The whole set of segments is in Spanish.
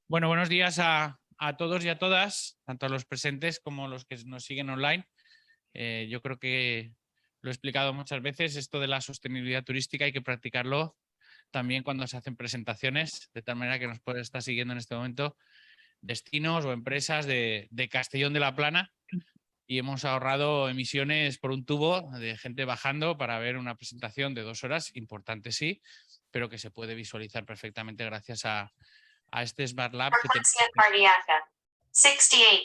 Bueno, buenos días a todos y a todas, tanto a los presentes como a los que nos siguen online. Yo creo que lo he explicado muchas veces, esto de la sostenibilidad turística hay que practicarlo también cuando se hacen presentaciones, de tal manera que nos puede estar siguiendo en este momento destinos o empresas de Castellón de la Plana y hemos ahorrado emisiones por un tubo de gente bajando para ver una presentación de 2 horas, importante sí, pero que se puede visualizar perfectamente gracias a este Smart Lab que tenemos. Perplexia cardíaca. 68.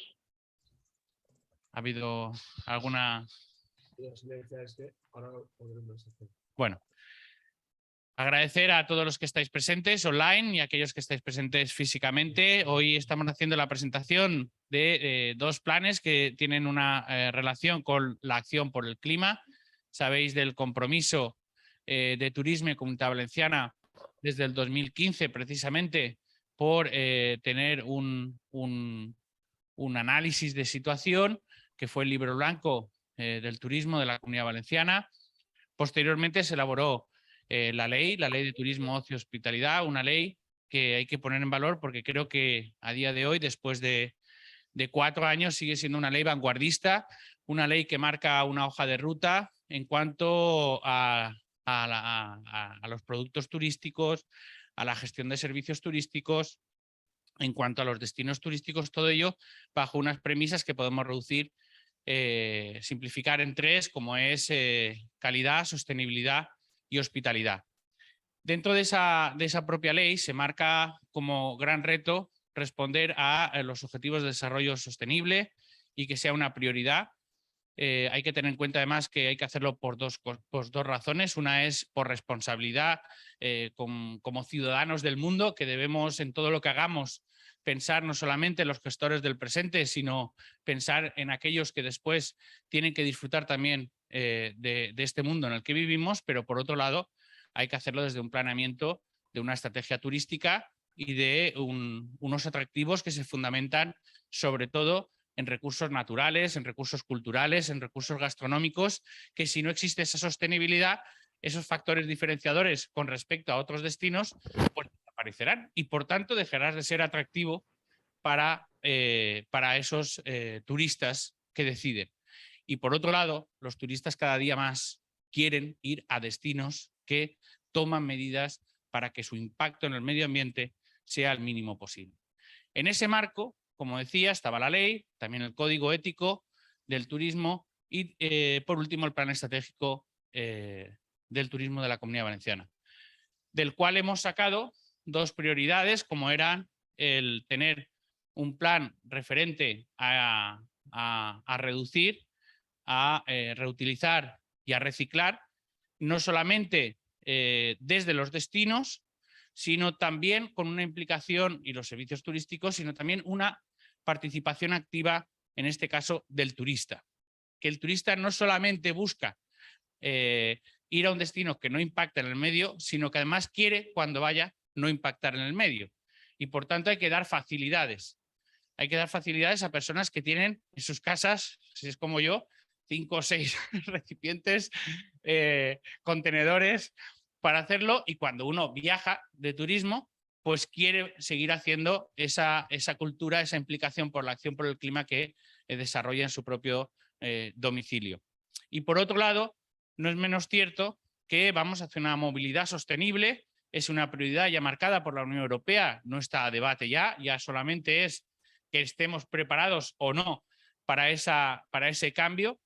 ¿Ha habido alguna? Bueno, agradecer a todos los que estáis presentes online y a aquellos que estáis presentes físicamente. Hoy estamos haciendo la presentación de 2 planes que tienen una relación con la acción por el clima. Sabéis del compromiso de Turismo y Comunidad Valenciana desde el 2015 precisamente por tener un análisis de situación que fue el libro blanco del turismo de la Comunidad Valenciana. Posteriormente se elaboró la ley de turismo, ocio y hospitalidad, una ley que hay que poner en valor porque creo que a día de hoy, después de 4 años, sigue siendo una ley vanguardista, una ley que marca una hoja de ruta en cuanto a los productos turísticos, a la gestión de servicios turísticos, en cuanto a los destinos turísticos, todo ello bajo unas premisas que podemos reducir, simplificar en 3, como es calidad, sostenibilidad y hospitalidad. Dentro de esa propia ley se marca como gran reto responder a los objetivos de desarrollo sostenible y que sea una prioridad. Hay que tener en cuenta además que hay que hacerlo por dos razones. Una es por responsabilidad como ciudadanos del mundo, que debemos en todo lo que hagamos pensar no solamente en los gestores del presente, sino pensar en aquellos que después tienen que disfrutar también de este mundo en el que vivimos, pero por otro lado hay que hacerlo desde un planeamiento de una estrategia turística y de unos atractivos que se fundamentan sobre todo en recursos naturales, en recursos culturales, en recursos gastronómicos, que si no existe esa sostenibilidad, esos factores diferenciadores con respecto a otros destinos, pues desaparecerán y por tanto dejará de ser atractivo para esos turistas que deciden. Y por otro lado, los turistas cada día más quieren ir a destinos que toman medidas para que su impacto en el medio ambiente sea el mínimo posible. En ese marco, como decía, estaba la ley, también el código ético del turismo y, por último, el plan estratégico del turismo de la Comunidad Valenciana, del cual hemos sacado 2 prioridades, como eran el tener un plan referente a reducir, a reutilizar y a reciclar, no solamente desde los destinos, sino también con una implicación y los servicios turísticos, sino también una participación activa, en este caso, del turista. Que el turista no solamente busca ir a un destino que no impacta en el medio, sino que además quiere, cuando vaya, no impactar en el medio. Y por tanto hay que dar facilidades. Hay que dar facilidades a personas que tienen en sus casas, si es como yo, 5 o 6 recipientes, contenedores para hacerlo, y cuando uno viaja de turismo, pues quiere seguir haciendo esa cultura, esa implicación por la acción por el clima que desarrolla en su propio domicilio. Y por otro lado, no es menos cierto que vamos hacia una movilidad sostenible, es una prioridad ya marcada por la Unión Europea, no está a debate ya solamente es que estemos preparados o no para ese cambio.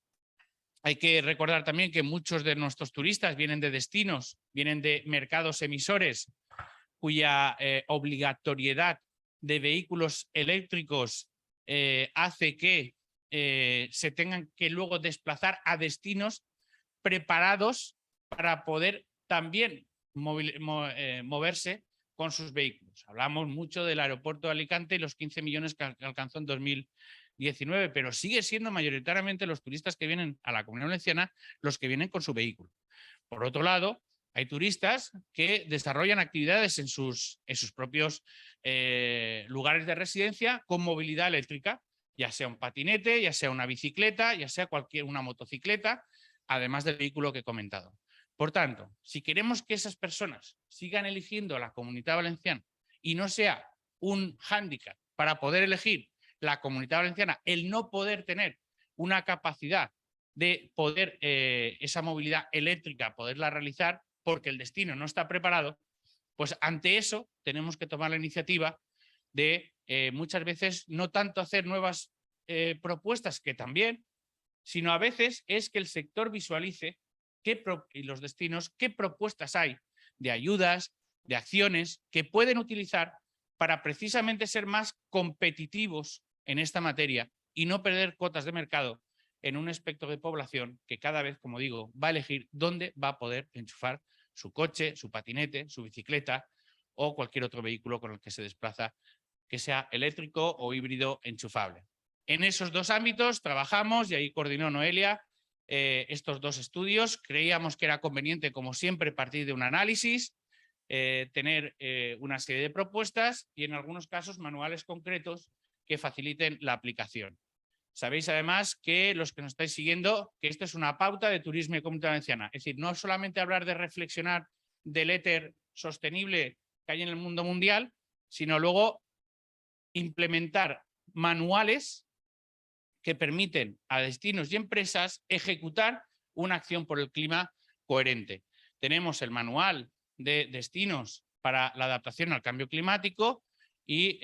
Hay que recordar también que muchos de nuestros turistas vienen de destinos, vienen de mercados emisores cuya obligatoriedad de vehículos eléctricos hace que se tengan que luego desplazar a destinos preparados para poder también moverse con sus vehículos. Hablamos mucho del aeropuerto de Alicante y los 15 millones que alcanzó en 2019, pero sigue siendo mayoritariamente los turistas que vienen a la Comunidad Valenciana los que vienen con su vehículo. Por otro lado, hay turistas que desarrollan actividades en sus propios lugares de residencia con movilidad eléctrica, ya sea un patinete, ya sea una bicicleta, ya sea una motocicleta, además del vehículo que he comentado. Por tanto, si queremos que esas personas sigan eligiendo la Comunidad Valenciana y no sea un hándicap para poder elegir la Comunidad Valenciana, el no poder tener una capacidad de poder, esa movilidad eléctrica, poderla realizar, porque el destino no está preparado, pues ante eso tenemos que tomar la iniciativa de muchas veces no tanto hacer nuevas propuestas, que también, sino a veces es que el sector visualice y los destinos qué propuestas hay de ayudas, de acciones que pueden utilizar para precisamente ser más competitivos en esta materia y no perder cuotas de mercado en un espectro de población que cada vez, como digo, va a elegir dónde va a poder enchufar su coche, su patinete, su bicicleta o cualquier otro vehículo con el que se desplaza, que sea eléctrico o híbrido enchufable. En esos dos ámbitos trabajamos y ahí coordinó Noelia estos dos estudios. Creíamos que era conveniente, como siempre, partir de un análisis, tener una serie de propuestas y en algunos casos manuales concretos que faciliten la aplicación. Sabéis además que los que nos estáis siguiendo, que esto es una pauta de turismo y Comunidad Valenciana. Es decir, no solamente hablar de reflexionar del éter sostenible que hay en el mundo mundial, sino luego implementar manuales que permiten a destinos y empresas ejecutar una acción por el clima coherente. Tenemos el manual de destinos para la adaptación al cambio climático y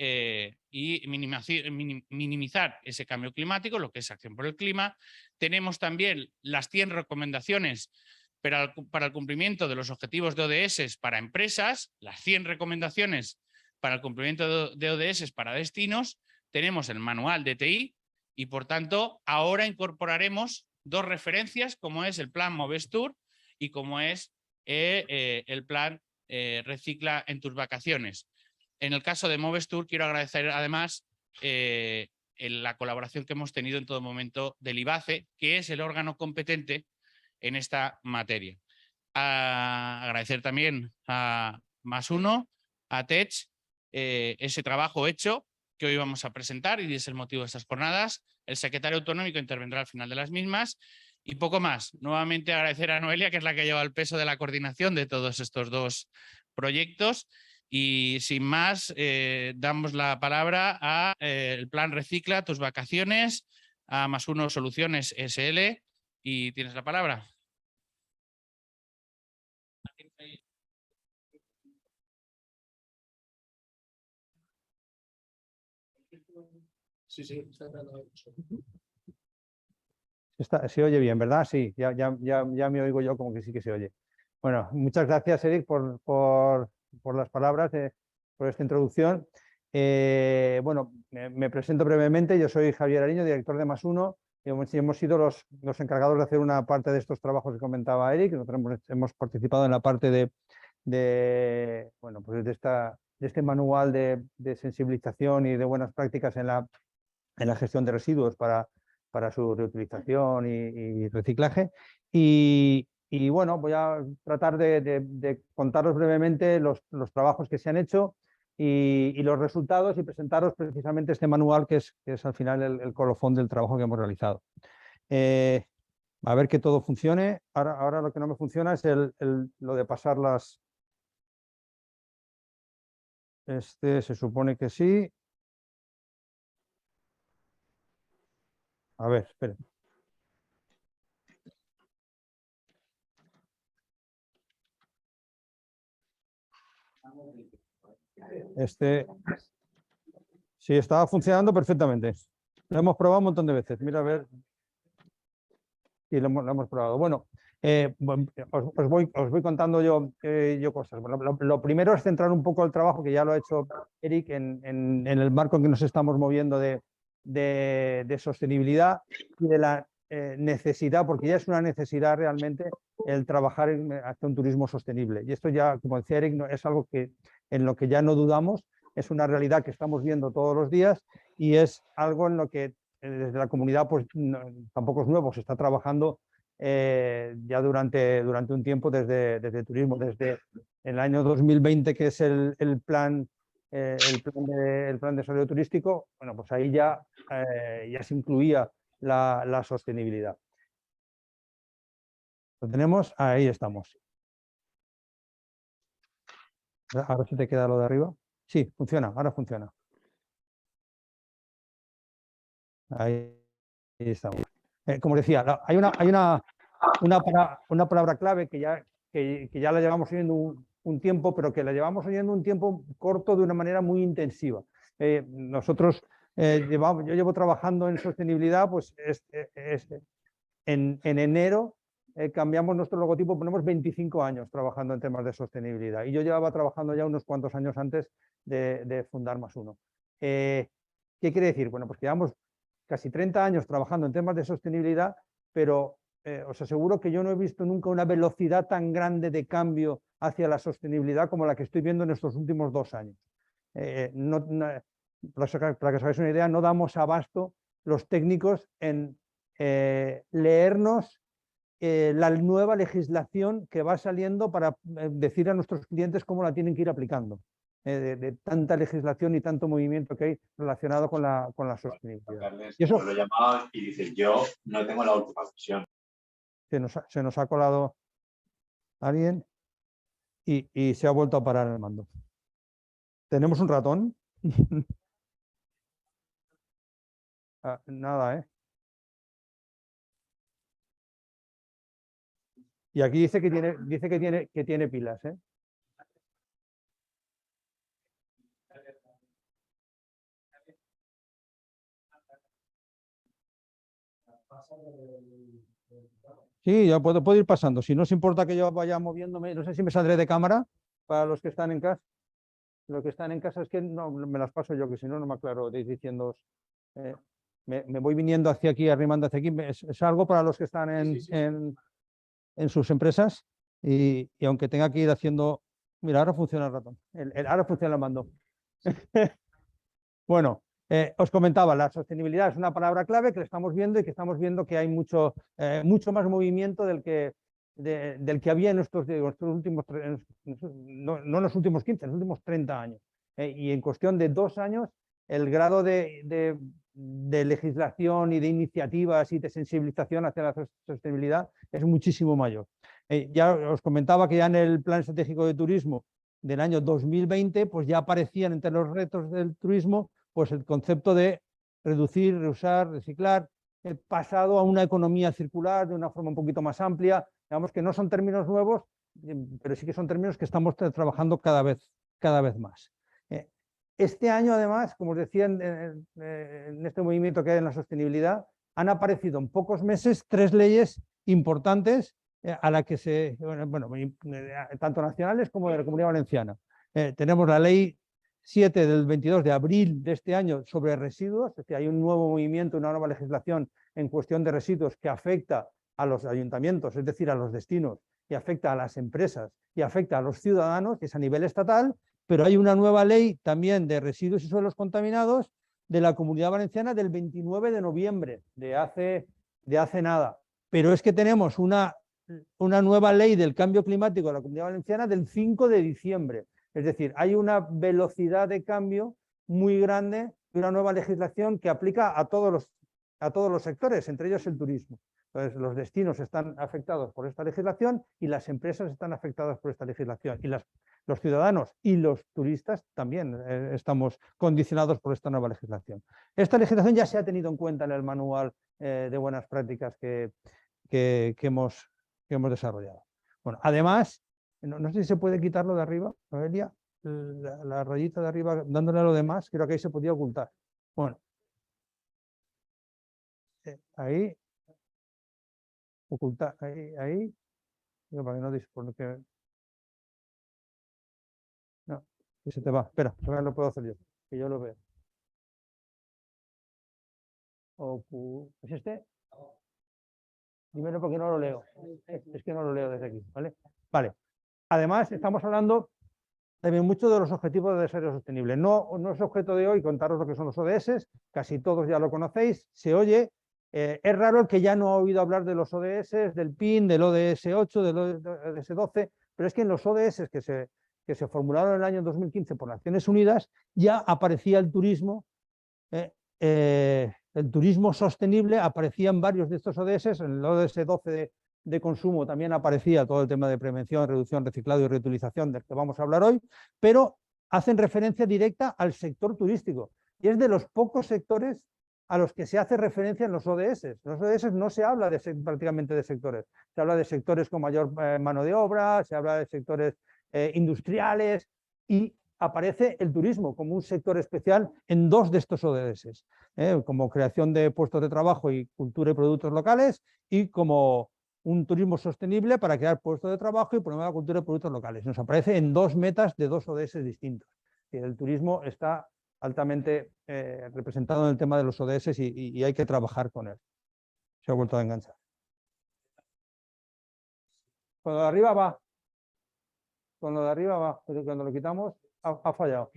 minimizar ese cambio climático, lo que es acción por el clima. Tenemos también las 100 recomendaciones para el cumplimiento de los objetivos de ODS para empresas, las 100 recomendaciones para el cumplimiento de ODS para destinos. Tenemos el manual de TI y, por tanto, ahora incorporaremos dos referencias, como es el plan Movestur y como es el plan Recicla en tus vacaciones. En el caso de Movestur, quiero agradecer además la colaboración que hemos tenido en todo momento del IBACE, que es el órgano competente en esta materia. Agradecer también a +1, a TECH, ese trabajo hecho que hoy vamos a presentar y es el motivo de estas jornadas. El secretario autonómico intervendrá al final de las mismas y poco más. Nuevamente agradecer a Noelia, que es la que lleva el peso de la coordinación de todos estos dos proyectos. Y sin más, damos la palabra a el plan Recicla tus vacaciones, a +1 Soluciones SL, y tienes la palabra. Sí, se oye bien, ¿verdad? Sí, ya me oigo yo como que sí que se oye. Bueno, muchas gracias, Eric, por las palabras, por esta introducción. Bueno, me presento brevemente. Yo soy Javier Ariño, director de +1. Hemos sido los encargados de hacer una parte de estos trabajos que comentaba Eric. Nosotros hemos participado en la parte bueno, pues de este manual de sensibilización y de buenas prácticas en la gestión de residuos para su reutilización y reciclaje. Y bueno, voy a tratar de contaros brevemente los trabajos que se han hecho y los resultados y presentaros precisamente este manual que es al final el colofón del trabajo que hemos realizado. A ver que todo funcione. Ahora lo que no me funciona es lo de pasar las... se supone que sí. A ver, esperen. Sí, estaba funcionando perfectamente. Lo hemos probado un montón de veces. Mira, a ver. Sí, lo hemos probado. Bueno, os voy contando yo cosas. Bueno, lo primero es centrar un poco el trabajo, que ya lo ha hecho Eric, en el marco en que nos estamos moviendo de sostenibilidad y de la necesidad, porque ya es una necesidad realmente el trabajar hacia un turismo sostenible. Y esto ya, como decía Eric, es algo en lo que ya no dudamos, es una realidad que estamos viendo todos los días y es algo en lo que desde la comunidad pues tampoco es nuevo, se está trabajando ya durante un tiempo desde turismo, desde el año 2020, que es el plan de desarrollo turístico. Bueno, pues ahí ya se incluía la sostenibilidad. Lo tenemos, ahí estamos. Ahora se te queda lo de arriba. Sí, funciona, ahora funciona. Ahí estamos. Como decía, hay una palabra clave que ya la llevamos oyendo un tiempo, pero que la llevamos oyendo un tiempo corto de una manera muy intensiva. Nosotros, yo llevo trabajando en sostenibilidad, pues en enero cambiamos nuestro logotipo, ponemos 25 años trabajando en temas de sostenibilidad. Y yo llevaba trabajando ya unos cuantos años antes de fundar Más1. ¿Qué quiere decir? Bueno, pues que llevamos casi 30 años trabajando en temas de sostenibilidad, pero os aseguro que yo no he visto nunca una velocidad tan grande de cambio hacia la sostenibilidad como la que estoy viendo en estos últimos 2 años. Para que os hagáis una idea, no damos abasto los técnicos en leernos la nueva legislación que va saliendo para decir a nuestros clientes cómo la tienen que ir aplicando. De tanta legislación y tanto movimiento que hay relacionado con la sostenibilidad. Carles, Y eso lo llamaba y dice, yo no tengo la última versión. se nos ha colado alguien y se ha vuelto a parar el mando. ¿Tenemos un ratón? Nada, ¿eh? Y aquí dice que tiene pilas, ¿eh? Sí, yo puedo ir pasando. Si no os importa que yo vaya moviéndome, no sé si me saldré de cámara para los que están en casa. Los que están en casa es que no me las paso yo, que si no, no me aclaro diciendo. Me voy viniendo hacia aquí, arrimando hacia aquí. Es algo para los que están en sus empresas y aunque tenga que ir haciendo. Mira, ahora funciona el ratón. Ahora funciona el mando. Bueno. Os comentaba, la sostenibilidad es una palabra clave que lo estamos viendo y que estamos viendo que hay mucho más movimiento del que había en nuestros últimos, no en los últimos 15, en los últimos 30 años. Y en cuestión de 2 años, el grado de legislación y de iniciativas y de sensibilización hacia la sostenibilidad es muchísimo mayor. Ya os comentaba que ya en el Plan Estratégico de Turismo del año 2020, pues ya aparecían entre los retos del turismo pues el concepto de reducir, reusar, reciclar, pasado a una economía circular de una forma un poquito más amplia. Digamos que no son términos nuevos, pero sí que son términos que estamos trabajando cada vez más. Este año, además, como os decía, en este movimiento que hay en la sostenibilidad, han aparecido en pocos meses 3 leyes importantes a la que tanto nacionales como de la Comunidad Valenciana. Tenemos la ley 7 del 22 de abril de este año sobre residuos, es decir, hay un nuevo movimiento, una nueva legislación en cuestión de residuos que afecta a los ayuntamientos, es decir, a los destinos, y afecta a las empresas y afecta a los ciudadanos, que es a nivel estatal, pero hay una nueva ley también de residuos y suelos contaminados de la Comunidad Valenciana del 29 de noviembre, de hace nada. Pero es que tenemos una nueva ley del cambio climático de la Comunidad Valenciana del 5 de diciembre. Es decir, hay una velocidad de cambio muy grande de una nueva legislación que aplica a todos los sectores, entre ellos el turismo. Entonces, los destinos están afectados por esta legislación y las empresas están afectadas por esta legislación. Y los ciudadanos y los turistas también estamos condicionados por esta nueva legislación. Esta legislación ya se ha tenido en cuenta en el manual de buenas prácticas que hemos desarrollado. Bueno, además, no sé si se puede quitarlo de arriba, Noelia, la rayita de arriba, dándole a lo demás, creo que ahí se podía ocultar. Bueno, ahí, ocultar, ahí, para que no porque no, que se te va. Espera, lo puedo hacer yo, que yo lo veo. ¿Es este? Dímelo porque no lo leo. Es que no lo leo desde aquí, ¿vale? Vale. Además, estamos hablando también mucho de los objetivos de desarrollo sostenible. No es objeto de hoy contaros lo que son los ODS, casi todos ya lo conocéis, se oye. Es raro el que ya no ha oído hablar de los ODS, del PIN, del ODS 8, del ODS 12, pero es que en los ODS que se formularon en el año 2015 por Naciones Unidas ya aparecía el turismo. El turismo sostenible aparecía en varios de estos ODS, en el ODS 12 de consumo también aparecía todo el tema de prevención, reducción, reciclado y reutilización del que vamos a hablar hoy, pero hacen referencia directa al sector turístico y es de los pocos sectores a los que se hace referencia en los ODS. En los ODS no se habla prácticamente de sectores, se habla de sectores con mayor mano de obra, se habla de sectores industriales y aparece el turismo como un sector especial en 2 de estos ODS, como creación de puestos de trabajo y cultura y productos locales y como un turismo sostenible para crear puestos de trabajo y promover la cultura y productos locales. Nos aparece en 2 metas de 2 ODS distintos. El turismo está altamente representado en el tema de los ODS y hay que trabajar con él. Se ha vuelto a enganchar. Cuando de arriba va. Cuando de arriba va. Pero cuando lo quitamos, ha fallado.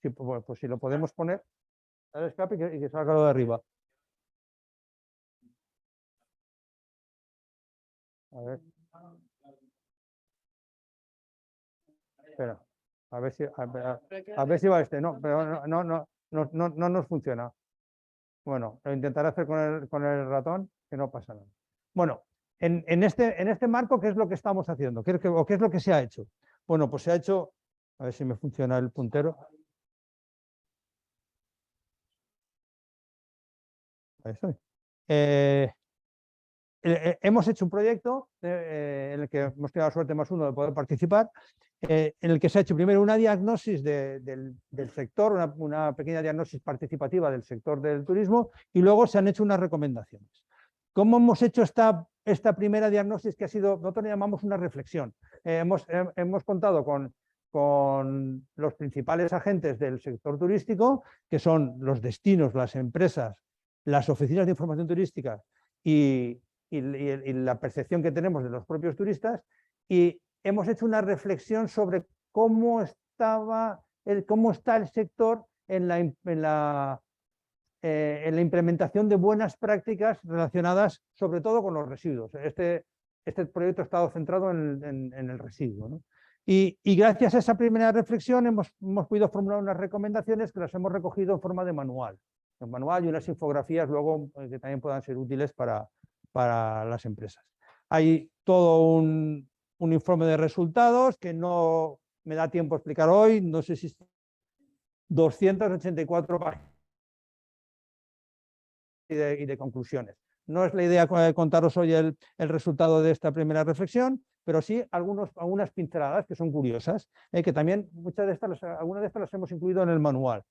Sí, pues si lo podemos poner, al escape y que salga lo de arriba. A ver. Espera. A ver si va este. No, pero no nos funciona. Bueno, lo intentaré hacer con el ratón, que no pasa nada. Bueno, en este marco, ¿qué es lo que estamos haciendo? ¿Qué es lo que se ha hecho? Bueno, pues se ha hecho, a ver si me funciona el puntero. Ahí estoy. Hemos hecho un proyecto en el que hemos tenido la suerte +1 de poder participar, en el que se ha hecho primero una diagnosis del sector, una pequeña diagnosis participativa del sector del turismo y luego se han hecho unas recomendaciones. ¿Cómo hemos hecho esta primera diagnosis que ha sido, nosotros le llamamos una reflexión? Hemos contado con los principales agentes del sector turístico, que son los destinos, las empresas, las oficinas de información turística y la percepción que tenemos de los propios turistas, y hemos hecho una reflexión sobre cómo está el sector en la implementación de buenas prácticas relacionadas sobre todo con los residuos. Este proyecto ha estado centrado en el residuo, ¿no? Y gracias a esa primera reflexión hemos podido formular unas recomendaciones que las hemos recogido en forma de manual. Un manual y unas infografías luego que también puedan ser útiles para las empresas. Hay todo un informe de resultados que no me da tiempo a explicar hoy, no sé si 284 páginas y de conclusiones. No es la idea contaros hoy el resultado de esta primera reflexión, pero sí algunas pinceladas que son curiosas, que también algunas de estas las hemos incluido en el manual.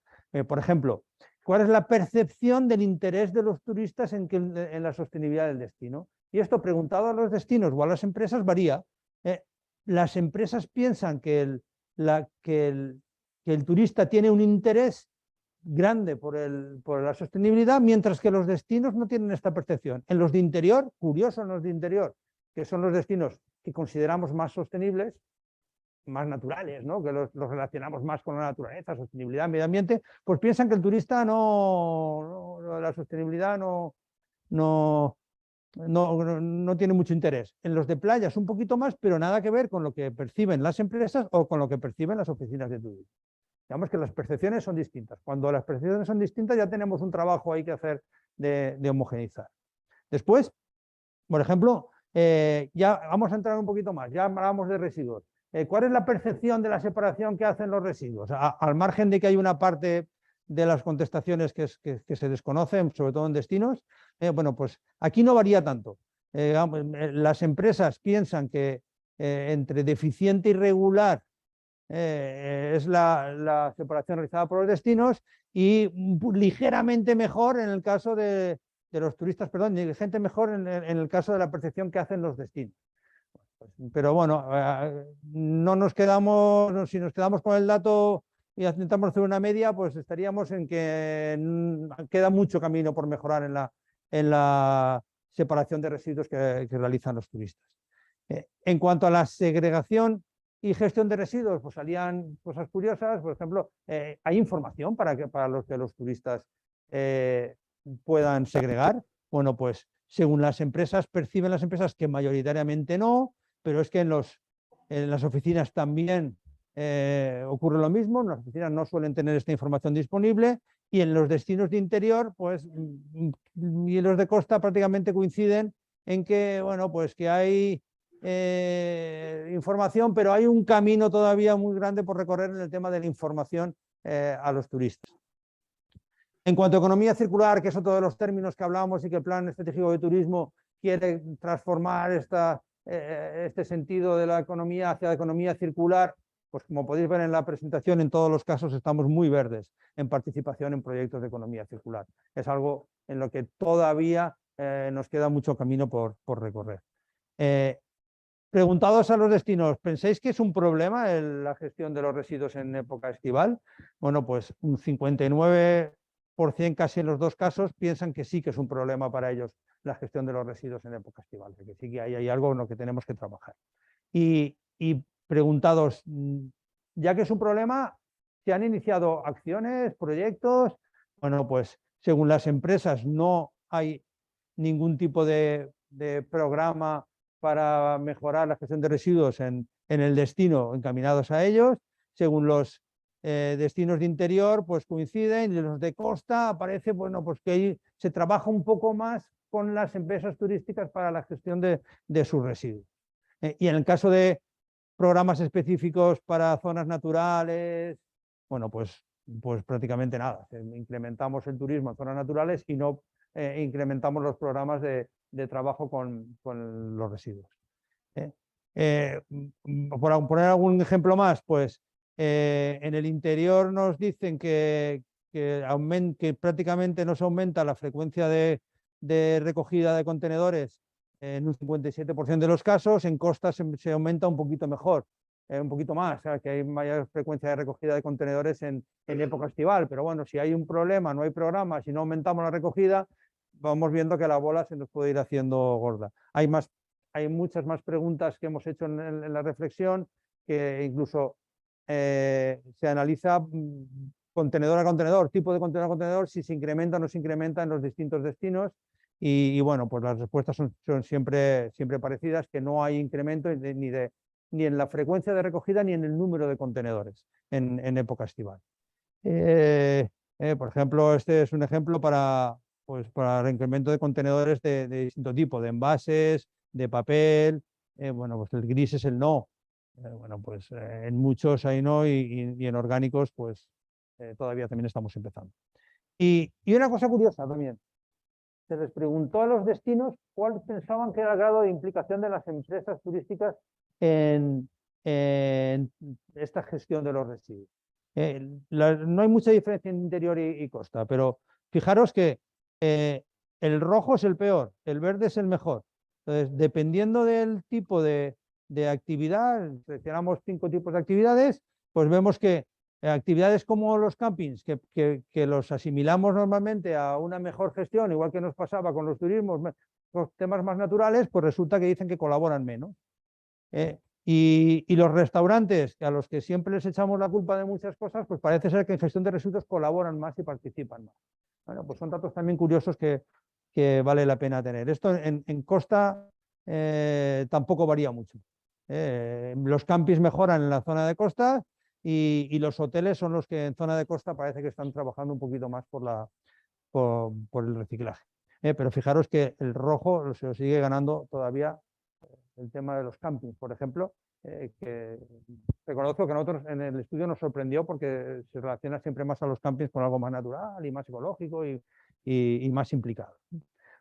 Por ejemplo, ¿cuál es la percepción del interés de los turistas en la sostenibilidad del destino? Y esto, preguntado a los destinos o a las empresas, varía. Las empresas piensan que el turista tiene un interés grande por la sostenibilidad, mientras que los destinos no tienen esta percepción. En los de interior, curioso en los de interior, que son los destinos que consideramos más sostenibles, más naturales, ¿no? Que los relacionamos más con la naturaleza, sostenibilidad, medio ambiente, pues piensan que el turista la sostenibilidad no tiene mucho interés. En los de playas un poquito más, pero nada que ver con lo que perciben las empresas o con lo que perciben las oficinas de turismo. Digamos que las percepciones son distintas. Cuando las percepciones son distintas ya tenemos un trabajo ahí que hacer de homogeneizar. Después, por ejemplo, ya vamos a entrar un poquito más, ya hablamos de residuos. ¿Cuál es la percepción de la separación que hacen los residuos? Al margen de que hay una parte de las contestaciones que se desconocen, sobre todo en destinos, bueno, pues aquí no varía tanto. Las empresas piensan que entre deficiente y regular es la separación realizada por los destinos y ligeramente mejor en el caso de los turistas, perdón, ligeramente mejor en el caso de la percepción que hacen los destinos. Pero bueno, no nos quedamos, si nos quedamos con el dato y intentamos hacer una media, pues estaríamos en que queda mucho camino por mejorar en la separación de residuos que realizan los turistas. En cuanto a la segregación y gestión de residuos, pues salían cosas curiosas. Por ejemplo, hay información para los que los turistas puedan segregar. Bueno, pues según las empresas, perciben las empresas que mayoritariamente no, pero es que en las oficinas también ocurre lo mismo. En las oficinas no suelen tener esta información disponible y en los destinos de interior, pues, y los de costa prácticamente coinciden en que, bueno, pues que hay información, pero hay un camino todavía muy grande por recorrer en el tema de la información a los turistas. En cuanto a economía circular, que es otro de los términos que hablamos y que el Plan Estratégico de Turismo quiere transformar este sentido de la economía hacia la economía circular, pues como podéis ver en la presentación, en todos los casos estamos muy verdes en participación en proyectos de economía circular. Es algo en lo que todavía nos queda mucho camino por recorrer. Preguntados a los destinos, ¿pensáis que es un problema la gestión de los residuos en época estival? Bueno, pues un 59% casi en los dos casos piensan que sí que es un problema para ellos la gestión de los residuos en época estival, que sí que hay algo en lo que tenemos que trabajar. Y preguntados, ya que es un problema, ¿se han iniciado acciones, proyectos? Bueno, pues según las empresas no hay ningún tipo de programa para mejorar la gestión de residuos en el destino encaminados a ellos. Según los destinos de interior, pues coinciden, y los de costa aparece, bueno, pues que ahí se trabaja un poco más con las empresas turísticas para la gestión de sus residuos. Y en el caso de programas específicos para zonas naturales, bueno, pues prácticamente nada. Incrementamos el turismo en zonas naturales y no incrementamos los programas de trabajo con los residuos. Por poner algún ejemplo más, pues en el interior nos dicen que prácticamente no se aumenta la frecuencia de recogida de contenedores en un 57% de los casos. En costa se aumenta un poquito mejor, un poquito más, o sea, que hay mayor frecuencia de recogida de contenedores en época estival, pero bueno, si hay un problema, no hay programa, si no aumentamos la recogida, vamos viendo que la bola se nos puede ir haciendo gorda. Hay muchas más preguntas que hemos hecho en la reflexión, que incluso se analiza contenedor a contenedor, tipo de contenedor a contenedor, si se incrementa o no se incrementa en los distintos destinos. Y bueno, pues las respuestas son siempre parecidas, que no hay incremento ni en la frecuencia de recogida ni en el número de contenedores en época estival. Por ejemplo, este es un ejemplo para el incremento de contenedores de distinto tipo, de envases, de papel. Bueno, pues el gris es el no. Bueno, pues en muchos hay no, y en orgánicos pues todavía también estamos empezando. Y una cosa curiosa también, se les preguntó a los destinos cuál pensaban que era el grado de implicación de las empresas turísticas en esta gestión de los residuos. No hay mucha diferencia en interior y costa, pero fijaros que el rojo es el peor, el verde es el mejor. Entonces, dependiendo del tipo de actividad, seleccionamos 5 tipos de actividades, pues vemos que actividades como los campings, que los asimilamos normalmente a una mejor gestión, igual que nos pasaba con los turismos, los temas más naturales, pues resulta que dicen que colaboran menos. Y los restaurantes, a los que siempre les echamos la culpa de muchas cosas, pues parece ser que en gestión de residuos colaboran más y participan más. Bueno, pues son datos también curiosos que vale la pena tener. Esto en costa tampoco varía mucho. Los campings mejoran en la zona de costa y los hoteles son los que en zona de costa parece que están trabajando un poquito más por el reciclaje. Pero fijaros que el rojo se lo sigue ganando todavía el tema de los campings, por ejemplo, que reconozco que a nosotros en el estudio nos sorprendió porque se relaciona siempre más a los campings con algo más natural y más ecológico y más implicado.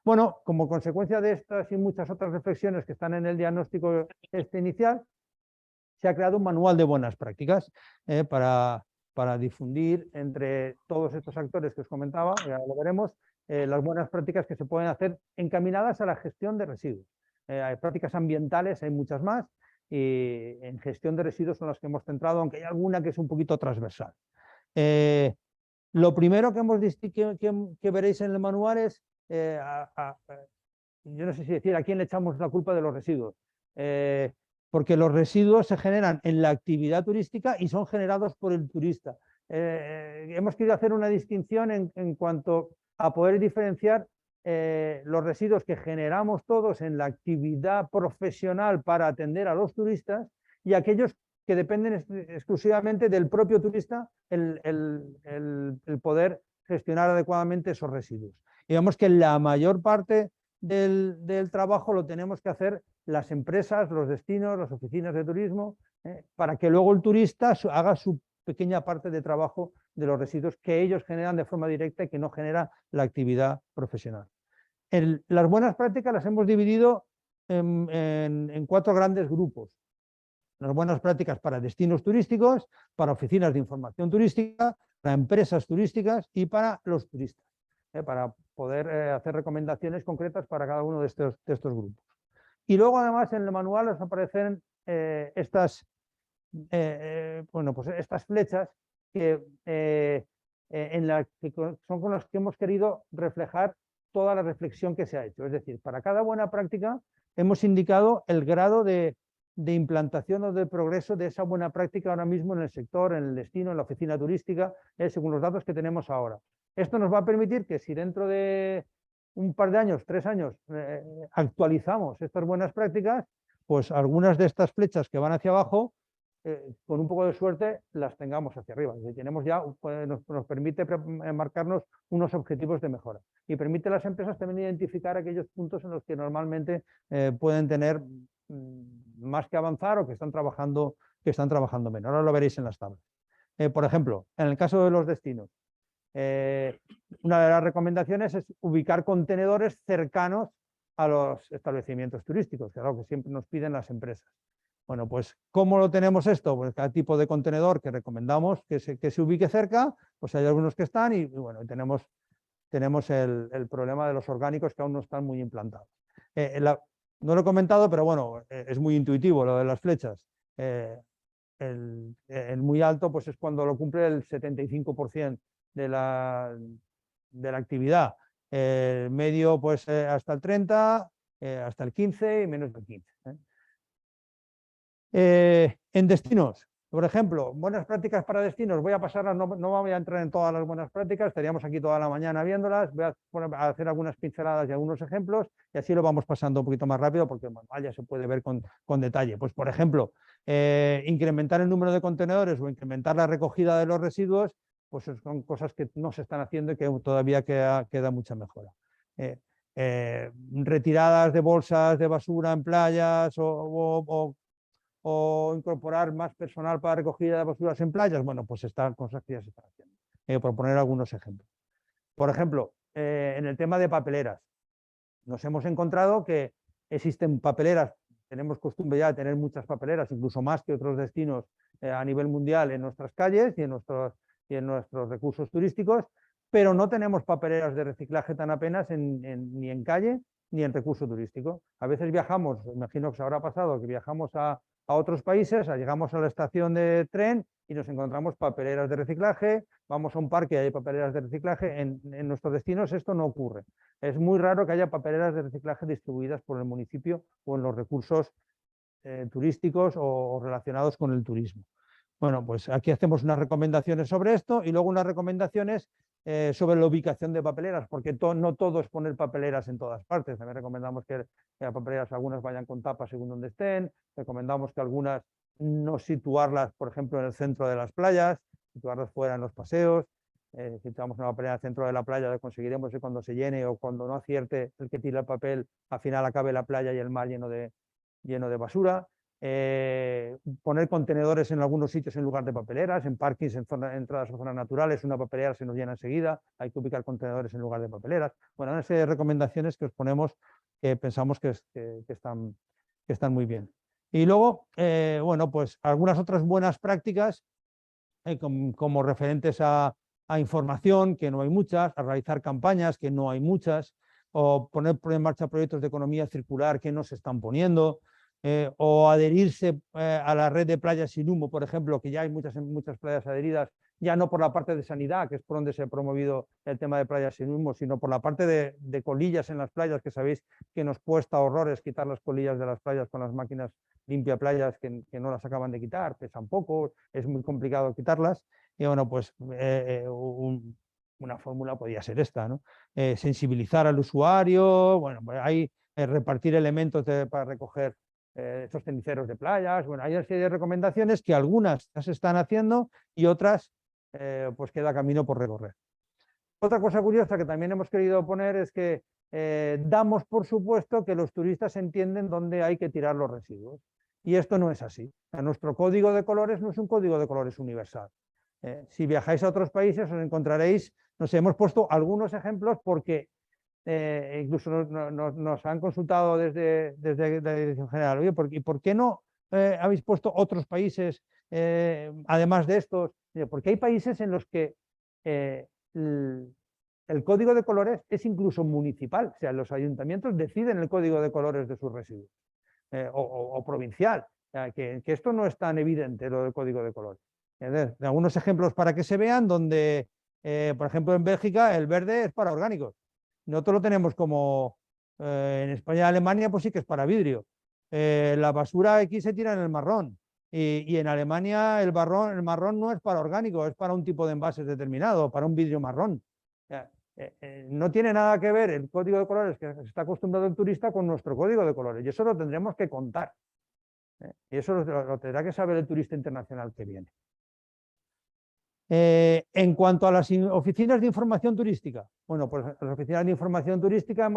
Bueno, como consecuencia de estas y muchas otras reflexiones que están en el diagnóstico inicial, se ha creado un manual de buenas prácticas para difundir entre todos estos actores que os comentaba, ya lo veremos, las buenas prácticas que se pueden hacer encaminadas a la gestión de residuos. Hay prácticas ambientales, hay muchas más, y en gestión de residuos son las que hemos centrado, aunque hay alguna que es un poquito transversal. Lo primero que veréis en el manual es, yo no sé si decir a quién le echamos la culpa de los residuos, porque los residuos se generan en la actividad turística y son generados por el turista. Hemos querido hacer una distinción en cuanto a poder diferenciar los residuos que generamos todos en la actividad profesional para atender a los turistas y aquellos que dependen exclusivamente del propio turista el poder gestionar adecuadamente esos residuos. Digamos que la mayor parte del trabajo lo tenemos que hacer las empresas, los destinos, las oficinas de turismo, para que luego el turista haga su pequeña parte de trabajo de los residuos que ellos generan de forma directa y que no genera la actividad profesional. Las buenas prácticas las hemos dividido en 4 grandes grupos. Las buenas prácticas para destinos turísticos, para oficinas de información turística, para empresas turísticas y para los turistas, para poder hacer recomendaciones concretas para cada uno de estos grupos. Y luego, además, en el manual os aparecen estas flechas que son con las que hemos querido reflejar toda la reflexión que se ha hecho. Es decir, para cada buena práctica hemos indicado el grado de implantación o de progreso de esa buena práctica ahora mismo en el sector, en el destino, en la oficina turística, según los datos que tenemos ahora. Esto nos va a permitir que si dentro de un par de años, 3 años, actualizamos estas buenas prácticas, pues algunas de estas flechas que van hacia abajo, con un poco de suerte, las tengamos hacia arriba. Si tenemos ya, nos permite marcarnos unos objetivos de mejora y permite a las empresas también identificar aquellos puntos en los que normalmente pueden tener más que avanzar o que están trabajando menos. Ahora lo veréis en las tablas. Por ejemplo, en el caso de los destinos, una de las recomendaciones es ubicar contenedores cercanos a los establecimientos turísticos, que es algo que siempre nos piden las empresas. Bueno, pues ¿cómo lo tenemos esto? Pues cada tipo de contenedor que recomendamos que se ubique cerca, pues hay algunos que están y bueno, tenemos el problema de los orgánicos que aún no están muy implantados. No lo he comentado, pero bueno, es muy intuitivo lo de las flechas. El muy alto pues es cuando lo cumple el 75% de la actividad. El medio pues hasta el 30%, hasta el 15% y menos del 15%. En destinos, por ejemplo, buenas prácticas para destinos, voy a pasarlas, no voy a entrar en todas las buenas prácticas, estaríamos aquí toda la mañana viéndolas, voy a hacer algunas pinceladas y algunos ejemplos y así lo vamos pasando un poquito más rápido porque el manual ya se puede ver con detalle. Pues por ejemplo, incrementar el número de contenedores o incrementar la recogida de los residuos, pues son cosas que no se están haciendo y que todavía queda mucha mejora. Retiradas de bolsas de basura en playas o incorporar más personal para recogida de basuras en playas, bueno, pues estas cosas que ya se están haciendo. Por poner algunos ejemplos. Por ejemplo, en el tema de papeleras, nos hemos encontrado que existen papeleras, tenemos costumbre ya de tener muchas papeleras, incluso más que otros destinos a nivel mundial en nuestras calles y en nuestros recursos turísticos, pero no tenemos papeleras de reciclaje tan apenas ni en calle ni en recurso turístico. A veces viajamos, imagino que se habrá pasado, que viajamos a otros países, llegamos a la estación de tren y nos encontramos papeleras de reciclaje, vamos a un parque y hay papeleras de reciclaje. En nuestros destinos esto no ocurre. Es muy raro que haya papeleras de reciclaje distribuidas por el municipio o en los recursos turísticos o relacionados con el turismo. Bueno, pues aquí hacemos unas recomendaciones sobre esto y luego unas recomendaciones sobre la ubicación de papeleras, porque no todo es poner papeleras en todas partes. También recomendamos que las papeleras algunas vayan con tapas según donde estén, recomendamos que algunas no situarlas, por ejemplo, en el centro de las playas, situarlas fuera en los paseos. Si situamos una papelera en el centro de la playa, lo conseguiremos que cuando se llene o cuando no acierte el que tira el papel, al final acabe la playa y el mar lleno de basura. Poner contenedores en algunos sitios en lugar de papeleras, en parkings, en entradas a zonas naturales, una papelera se nos llena enseguida, hay que ubicar contenedores en lugar de papeleras. Bueno, una serie de recomendaciones que os ponemos que pensamos que están muy bien. Y luego, bueno, pues algunas otras buenas prácticas como referentes a información, que no hay muchas, a realizar campañas, que no hay muchas, o poner en marcha proyectos de economía circular que no se están poniendo. O adherirse a la red de playas sin humo, por ejemplo, que ya hay muchas playas adheridas, ya no por la parte de sanidad, que es por donde se ha promovido el tema de playas sin humo, sino por la parte de colillas en las playas, que sabéis que nos cuesta horrores quitar las colillas de las playas con las máquinas limpia playas que no las acaban de quitar, pesan poco, es muy complicado quitarlas. Y bueno, pues una fórmula podría ser esta, ¿no? Sensibilizar al usuario, bueno, pues hay repartir elementos para recoger estos ceniceros de playas. Bueno, hay una serie de recomendaciones que algunas ya se están haciendo y otras pues queda camino por recorrer. Otra cosa curiosa que también hemos querido poner es que damos por supuesto que los turistas entienden dónde hay que tirar los residuos. Y esto no es así. Nuestro código de colores no es un código de colores universal. Si viajáis a otros países os encontraréis, hemos puesto algunos ejemplos porque incluso nos han consultado desde la Dirección General, oye, ¿por qué no habéis puesto otros países además de estos? Porque hay países en los que el código de colores es incluso municipal, o sea, los ayuntamientos deciden el código de colores de sus residuos, o provincial, que esto no es tan evidente, lo del código de colores. Algunos ejemplos para que se vean, donde, por ejemplo, en Bélgica el verde es para orgánicos. Nosotros lo tenemos como, en España y Alemania, pues sí que es para vidrio. La basura aquí se tira en el marrón. Y en Alemania el marrón no es para orgánico, es para un tipo de envases determinado, para un vidrio marrón. No tiene nada que ver el código de colores que se está acostumbrado el turista con nuestro código de colores, y eso lo tendremos que contar. Y eso lo tendrá que saber el turista internacional que viene. En cuanto a las oficinas de información turística, bueno, pues las oficinas de información turística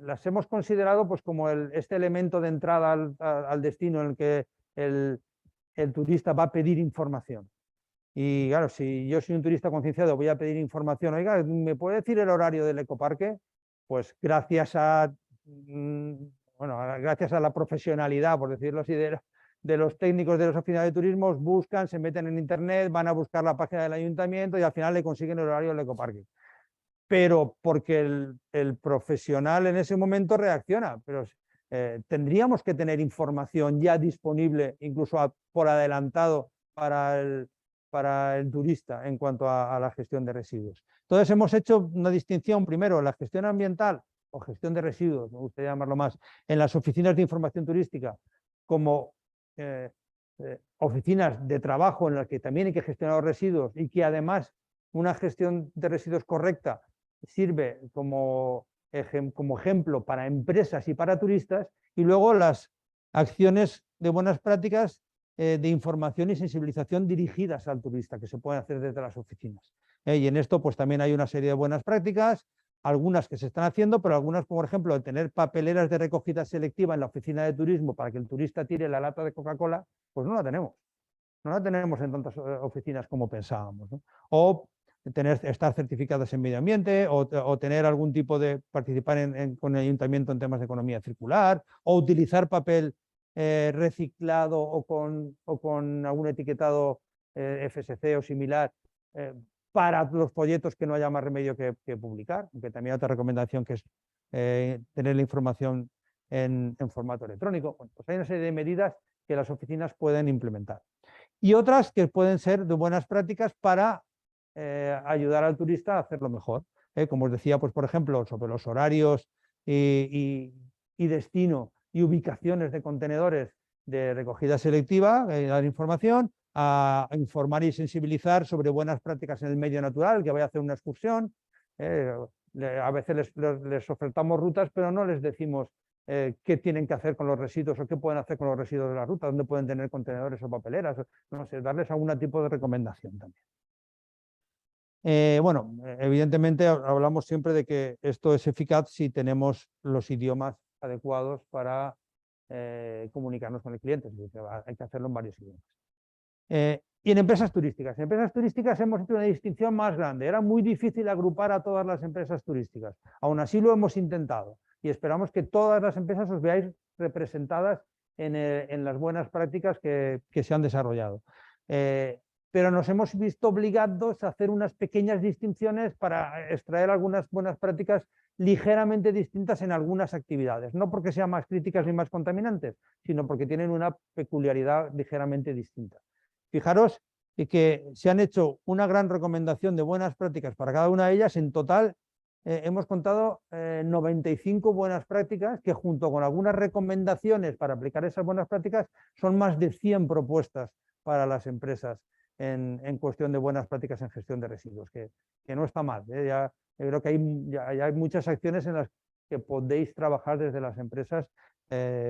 las hemos considerado pues como este elemento de entrada al destino en el que el turista va a pedir información. Y claro, si yo soy un turista concienciado, voy a pedir información, oiga, ¿me puede decir el horario del ecoparque? Pues gracias a la profesionalidad, por decirlo así, de los técnicos de las oficinas de turismo, buscan, se meten en internet, van a buscar la página del ayuntamiento y al final le consiguen el horario del ecoparque. Pero porque el profesional en ese momento reacciona, pero tendríamos que tener información ya disponible, incluso por adelantado para el turista en cuanto a la gestión de residuos. Entonces hemos hecho una distinción, primero, la gestión ambiental o gestión de residuos, me gustaría llamarlo más, en las oficinas de información turística, como oficinas de trabajo en las que también hay que gestionar los residuos y que además una gestión de residuos correcta sirve como ejemplo para empresas y para turistas, y luego las acciones de buenas prácticas de información y sensibilización dirigidas al turista que se pueden hacer desde las oficinas. Y en esto pues también hay una serie de buenas prácticas, algunas que se están haciendo, pero algunas, por ejemplo, de tener papeleras de recogida selectiva en la oficina de turismo para que el turista tire la lata de Coca-Cola, pues no la tenemos. No la tenemos en tantas oficinas como pensábamos, ¿no? O estar certificadas en medio ambiente, o tener algún tipo de participar con el ayuntamiento en temas de economía circular, o utilizar papel reciclado o con algún etiquetado FSC o similar para los folletos que no haya más remedio que publicar, aunque también hay otra recomendación que es tener la información en formato electrónico. Bueno, pues hay una serie de medidas que las oficinas pueden implementar. Y otras que pueden ser de buenas prácticas para ayudar al turista a hacerlo mejor. Como os decía, pues por ejemplo, sobre los horarios y destino y ubicaciones de contenedores de recogida selectiva, dar información, a informar y sensibilizar sobre buenas prácticas en el medio natural, que vaya a hacer una excursión. A veces les ofertamos rutas, pero no les decimos qué tienen que hacer con los residuos o qué pueden hacer con los residuos de la ruta, dónde pueden tener contenedores o papeleras, no sé, darles algún tipo de recomendación también. Bueno, evidentemente hablamos siempre de que esto es eficaz si tenemos los idiomas adecuados para comunicarnos con el cliente, hay que hacerlo en varios idiomas. Y en empresas turísticas. En empresas turísticas hemos hecho una distinción más grande. Era muy difícil agrupar a todas las empresas turísticas. Aún así lo hemos intentado y esperamos que todas las empresas os veáis representadas en las buenas prácticas que se han desarrollado. Pero nos hemos visto obligados a hacer unas pequeñas distinciones para extraer algunas buenas prácticas ligeramente distintas en algunas actividades. No porque sean más críticas ni más contaminantes, sino porque tienen una peculiaridad ligeramente distinta. Fijaros que se han hecho una gran recomendación de buenas prácticas para cada una de ellas. En total hemos contado 95 buenas prácticas que, junto con algunas recomendaciones para aplicar esas buenas prácticas, son más de 100 propuestas para las empresas en cuestión de buenas prácticas en gestión de residuos, que no está mal. Yo creo que hay muchas acciones en las que podéis trabajar desde las empresas,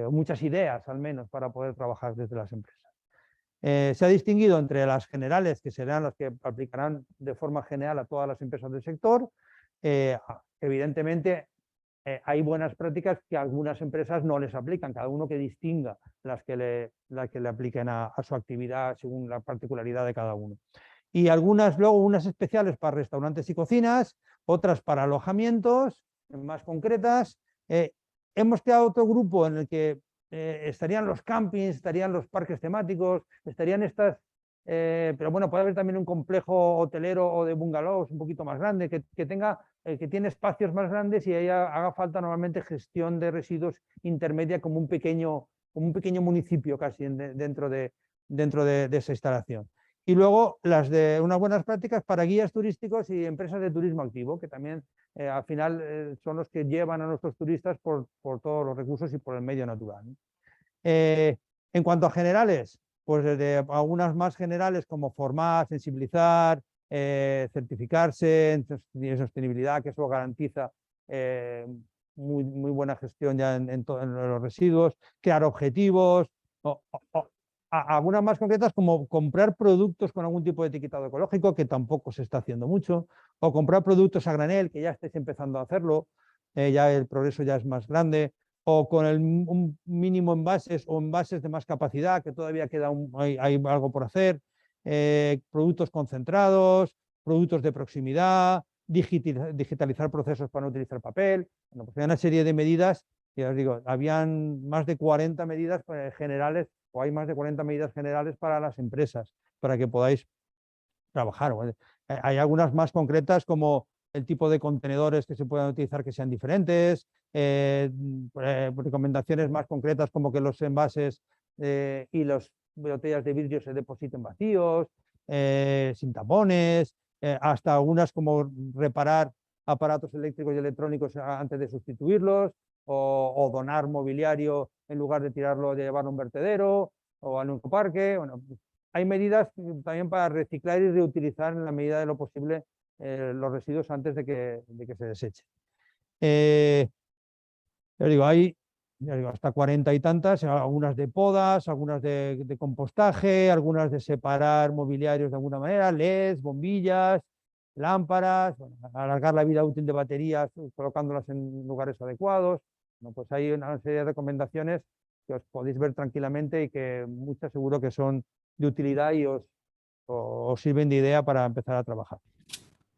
muchas ideas al menos para poder trabajar desde las empresas. Se ha distinguido entre las generales, que serán las que aplicarán de forma general a todas las empresas del sector. Evidentemente, hay buenas prácticas que algunas empresas no les aplican, cada uno que distinga las que le apliquen a su actividad según la particularidad de cada uno. Y algunas, luego unas especiales para restaurantes y cocinas, otras para alojamientos, más concretas. Hemos creado otro grupo en el que estarían los campings, estarían los parques temáticos, estarían estas, pero bueno, puede haber también un complejo hotelero o de bungalows un poquito más grande, que tenga, que tiene espacios más grandes y ahí haga falta normalmente gestión de residuos intermedia como un pequeño municipio casi dentro de esa instalación. Y luego las de unas buenas prácticas para guías turísticos y empresas de turismo activo, que también al final son los que llevan a nuestros turistas por todos los recursos y por el medio natural. En cuanto a generales, pues desde algunas más generales como formar, sensibilizar, certificarse en sostenibilidad, que eso garantiza muy buena gestión ya en los residuos, crear objetivos, algunas más concretas como comprar productos con algún tipo de etiquetado ecológico, que tampoco se está haciendo mucho, o comprar productos a granel, que ya estáis empezando a hacerlo, ya el progreso ya es más grande, o con un mínimo envases o envases de más capacidad, que todavía queda hay algo por hacer, productos concentrados, productos de proximidad, digitalizar procesos para no utilizar papel. Bueno, pues hay una serie de medidas, que os digo, habían más de 40 medidas generales, o hay más de 40 medidas generales para las empresas, para que podáis trabajar. Hay algunas más concretas como el tipo de contenedores que se puedan utilizar que sean diferentes, recomendaciones más concretas como que los envases y las botellas de vidrio se depositen vacíos, sin tapones, hasta algunas como reparar aparatos eléctricos y electrónicos antes de sustituirlos, o donar mobiliario en lugar de tirarlo, de llevarlo a un vertedero o a un ecoparque. Bueno, hay medidas también para reciclar y reutilizar en la medida de lo posible los residuos antes de que se desechen. Ya digo, hay hasta 40 y tantas, algunas de podas, algunas de compostaje, algunas de separar mobiliarios de alguna manera, LEDs, bombillas, lámparas, bueno, alargar la vida útil de baterías colocándolas en lugares adecuados. Bueno, pues hay una serie de recomendaciones que os podéis ver tranquilamente y que muchas seguro que son de utilidad y os sirven de idea para empezar a trabajar.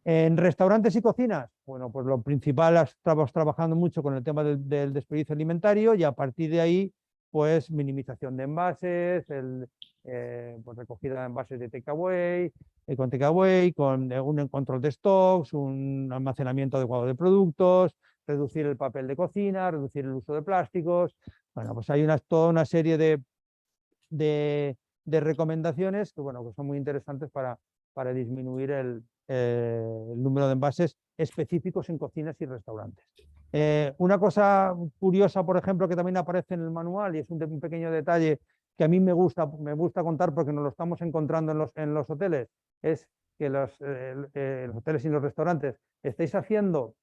En restaurantes y cocinas, bueno, pues lo principal, estamos trabajando mucho con el tema del desperdicio alimentario, y a partir de ahí, pues minimización de envases, pues recogida de envases de takeaway, con takeaway, con un control de stocks, un almacenamiento adecuado de productos, reducir el papel de cocina, reducir el uso de plásticos. Bueno, pues hay toda una serie de recomendaciones que, bueno, que son muy interesantes para disminuir el número de envases específicos en cocinas y restaurantes. Una cosa curiosa, por ejemplo, que también aparece en el manual, y es un pequeño detalle que a mí me gusta contar porque nos lo estamos encontrando en los hoteles, es que los hoteles y los restaurantes estáis haciendo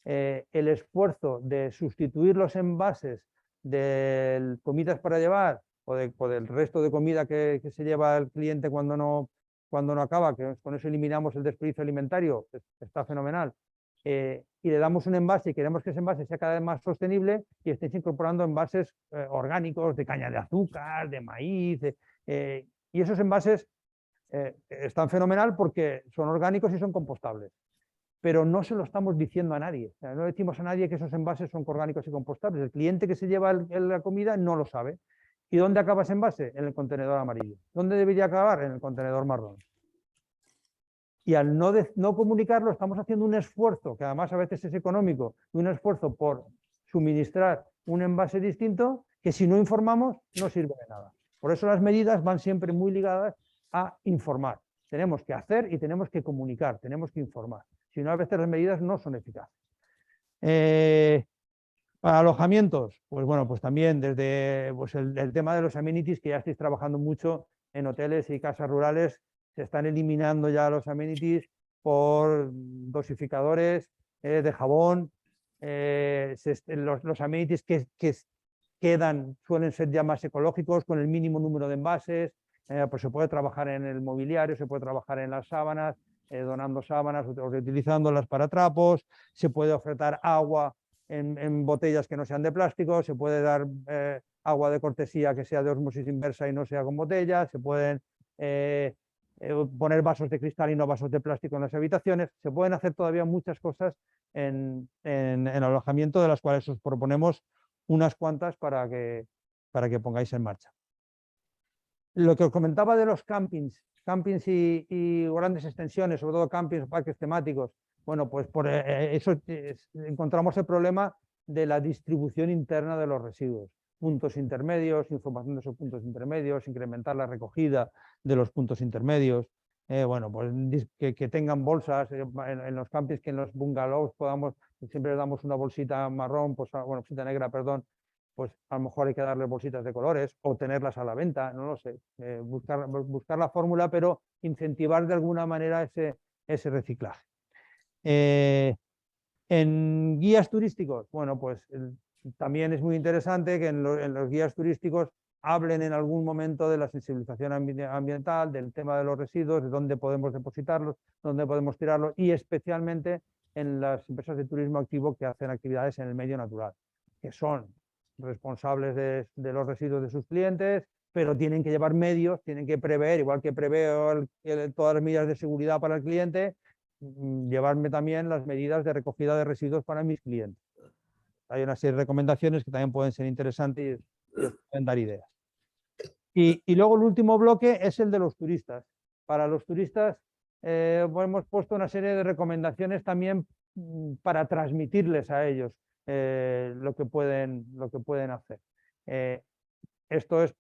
el esfuerzo de sustituir los envases de comidas para llevar o del resto de comida que se lleva el cliente cuando no acaba, que con eso eliminamos el desperdicio alimentario, está fenomenal. Y le damos un envase y queremos que ese envase sea cada vez más sostenible, y estéis incorporando envases orgánicos de caña de azúcar, de maíz, y esos envases están fenomenal porque son orgánicos y son compostables. Pero no se lo estamos diciendo a nadie. O sea, no decimos a nadie que esos envases son orgánicos y compostables. El cliente que se lleva la comida no lo sabe. ¿Y dónde acaba ese envase? En el contenedor amarillo. ¿Dónde debería acabar? En el contenedor marrón. Y al no comunicarlo, estamos haciendo un esfuerzo, que además a veces es económico, un esfuerzo por suministrar un envase distinto, que si no informamos no sirve de nada. Por eso las medidas van siempre muy ligadas a informar. Tenemos que hacer y tenemos que comunicar, tenemos que informar. Si no, a veces las medidas no son eficaces. Para alojamientos, pues bueno, pues también desde pues el tema de los amenities, que ya estáis trabajando mucho en hoteles y casas rurales, se están eliminando ya los amenities por dosificadores de jabón. Los amenities que quedan suelen ser ya más ecológicos, con el mínimo número de envases. pues se puede trabajar en el mobiliario, se puede trabajar en las sábanas, donando sábanas o reutilizándolas para trapos, se puede ofertar agua en botellas que no sean de plástico, se puede dar agua de cortesía que sea de osmosis inversa y no sea con botellas, se pueden poner vasos de cristal y no vasos de plástico en las habitaciones, se pueden hacer todavía muchas cosas en alojamiento, de las cuales os proponemos unas cuantas para que pongáis en marcha. Lo que os comentaba de los campings y grandes extensiones, sobre todo campings o parques temáticos, bueno, pues por eso encontramos el problema de la distribución interna de los residuos. Puntos intermedios, información de esos puntos intermedios, incrementar la recogida de los puntos intermedios. Bueno, pues que tengan bolsas en los campings, que en los bungalows podamos, siempre les damos una bolsita marrón, pues, bueno, bolsita negra, perdón, pues a lo mejor hay que darle bolsitas de colores o tenerlas a la venta, no lo sé, buscar la fórmula, pero incentivar de alguna manera ese reciclaje. En guías turísticos, bueno, pues también es muy interesante que en los guías turísticos hablen en algún momento de la sensibilización ambiental, del tema de los residuos, de dónde podemos depositarlos, dónde podemos tirarlos, y especialmente en las empresas de turismo activo que hacen actividades en el medio natural, que son responsables de los residuos de sus clientes, pero tienen que llevar medios, tienen que prever, igual que preveo todas las medidas de seguridad para el cliente, llevarme también las medidas de recogida de residuos para mis clientes. Hay una serie de recomendaciones que también pueden ser interesantes y os pueden dar ideas. Y luego el último bloque es el de los turistas. Para los turistas hemos puesto una serie de recomendaciones también para transmitirles a ellos lo que pueden hacer. Esto es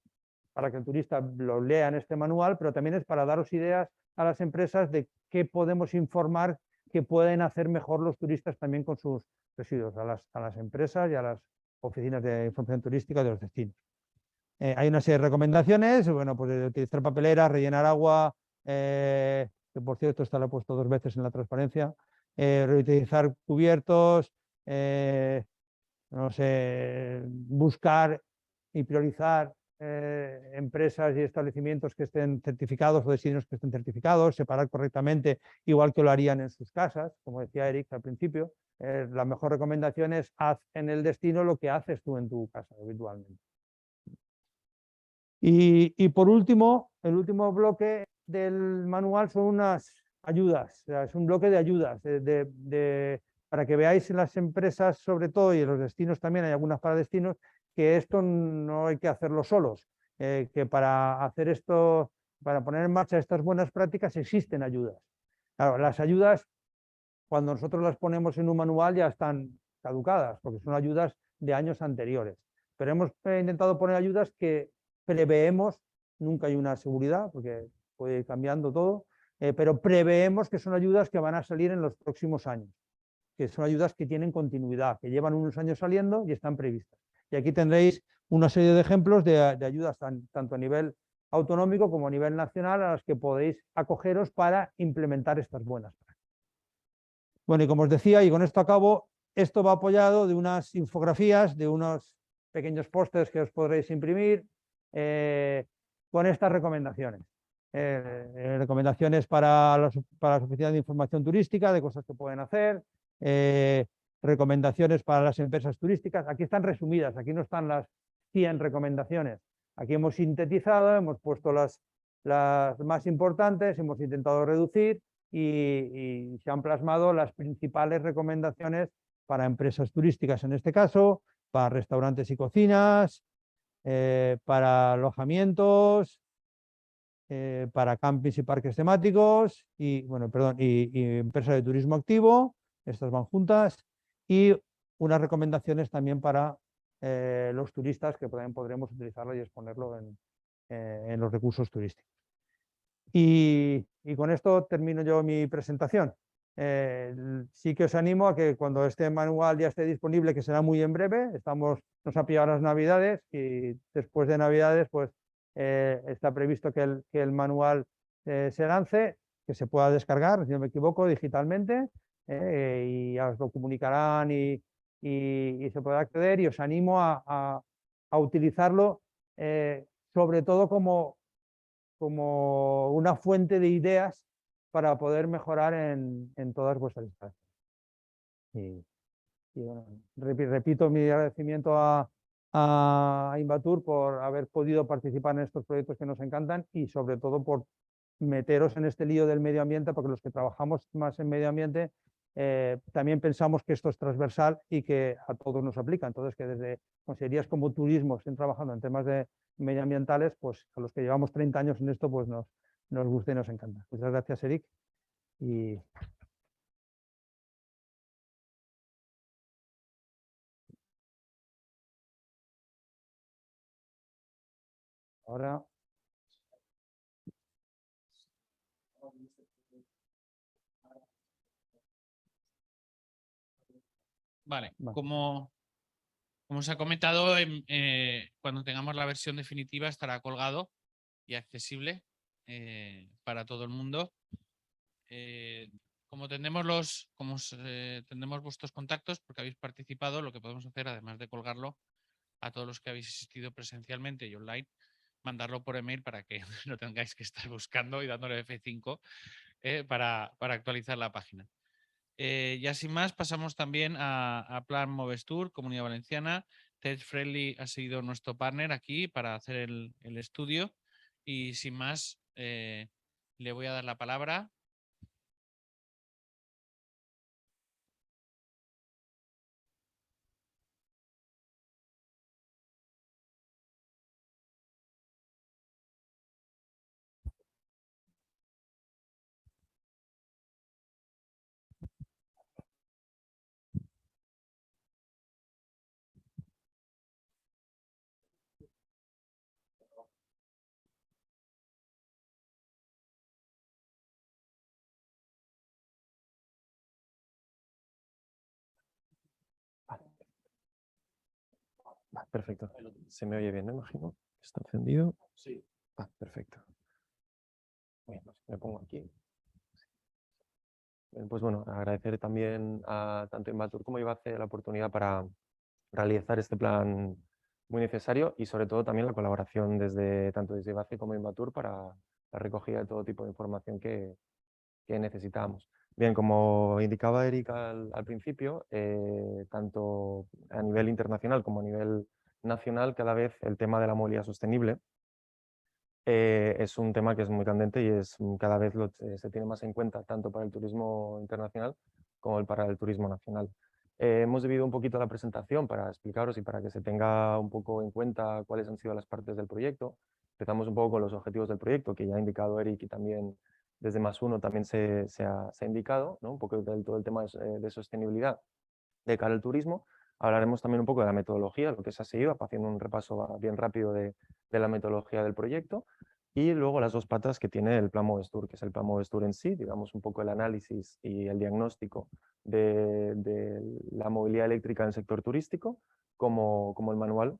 para que el turista lo lea en este manual, pero también es para daros ideas a las empresas de qué podemos informar que pueden hacer mejor los turistas también con sus residuos, a las empresas y a las oficinas de información turística de los destinos. Hay una serie de recomendaciones, bueno, pues de utilizar papeleras, rellenar agua, que por cierto esta lo he puesto 2 veces en la transparencia, reutilizar cubiertos, no sé, buscar y priorizar empresas y establecimientos que estén certificados o destinos que estén certificados, separar correctamente, igual que lo harían en sus casas, como decía Eric al principio. La mejor recomendación es haz en el destino lo que haces tú en tu casa habitualmente. Y por último, el último bloque del manual son unas ayudas, o sea, es un bloque de ayudas para que veáis en las empresas sobre todo y en los destinos también, hay algunas para destinos, que esto no hay que hacerlo solos, que para hacer esto, para poner en marcha estas buenas prácticas existen ayudas. Claro, las ayudas, cuando nosotros las ponemos en un manual ya están caducadas, porque son ayudas de años anteriores. Pero hemos intentado poner ayudas que preveemos, nunca hay una seguridad, porque puede ir cambiando todo, pero preveemos que son ayudas que van a salir en los próximos años, que son ayudas que tienen continuidad, que llevan unos años saliendo y están previstas. Y aquí tendréis una serie de ejemplos de ayudas tanto a nivel autonómico como a nivel nacional a las que podéis acogeros para implementar estas buenas prácticas. Bueno, y como os decía, y con esto acabo, esto va apoyado de unas infografías, de unos pequeños pósters que os podréis imprimir con estas recomendaciones. Recomendaciones para las oficinas de información turística, de cosas que pueden hacer, recomendaciones para las empresas turísticas. Aquí están resumidas, aquí no están las 100 recomendaciones. Aquí hemos sintetizado, hemos puesto las más importantes, hemos intentado reducir y se han plasmado las principales recomendaciones para empresas turísticas, en este caso, para restaurantes y cocinas, para alojamientos, para campings y parques temáticos y empresas de turismo activo, estas van juntas, y unas recomendaciones también para los turistas, que también podremos utilizarlo y exponerlo en los recursos turísticos. Y con esto termino yo mi presentación. Sí que os animo a que cuando este manual ya esté disponible, que será muy en breve, nos ha pillado las Navidades y después de Navidades pues está previsto que el manual se lance, que se pueda descargar, si no me equivoco, digitalmente, y ya os lo comunicarán y se podrá acceder, y os animo a utilizarlo sobre todo como como una fuente de ideas para poder mejorar en todas vuestras instancias. Y bueno, repito mi agradecimiento a Invatur por haber podido participar en estos proyectos que nos encantan y sobre todo por meteros en este lío del medio ambiente, porque los que trabajamos más en medio ambiente también pensamos que esto es transversal y que a todos nos aplica. Entonces, que desde consejerías como turismo estén trabajando en temas de medioambientales, pues a los que llevamos 30 años en esto, pues nos gusta y nos encanta. Muchas gracias, Eric. Y ahora... Vale, Vale. como os ha comentado, cuando tengamos la versión definitiva estará colgado y accesible para todo el mundo. Como tendremos tendremos vuestros contactos porque habéis participado, lo que podemos hacer, además de colgarlo a todos los que habéis asistido presencialmente y online, mandarlo por email para que no tengáis que estar buscando y dándole F5 para actualizar la página. Ya sin más, pasamos también a Plan Movestur, Comunidad Valenciana. Ted Friendly ha sido nuestro partner aquí para hacer el estudio. Y sin más, le voy a dar la palabra. Perfecto. ¿Se me oye bien, no? Imagino. ¿Está encendido? Sí. Perfecto. Bien, pues me pongo aquí. Bien, pues bueno, agradecer también a tanto Invatur como Ibace la oportunidad para realizar este plan muy necesario y sobre todo también la colaboración tanto desde Ibace como Invatur para la recogida de todo tipo de información que necesitamos. Bien, como indicaba Eric al principio, tanto a nivel internacional como a nivel nacional, cada vez el tema de la movilidad sostenible es un tema que es muy candente y cada vez se tiene más en cuenta tanto para el turismo internacional como para el turismo nacional. Hemos dividido un poquito la presentación para explicaros y para que se tenga un poco en cuenta cuáles han sido las partes del proyecto. Empezamos un poco con los objetivos del proyecto, que ya ha indicado Eric y también desde +1 también se ha indicado, ¿no? Un poco todo el tema de sostenibilidad de cara al turismo. Hablaremos también un poco de la metodología, lo que se ha seguido, haciendo un repaso bien rápido de la metodología del proyecto. Y luego las dos patas que tiene el Plan Movestur, que es el Plan Movestur en sí, digamos un poco el análisis y el diagnóstico de la movilidad eléctrica en el sector turístico, como el manual,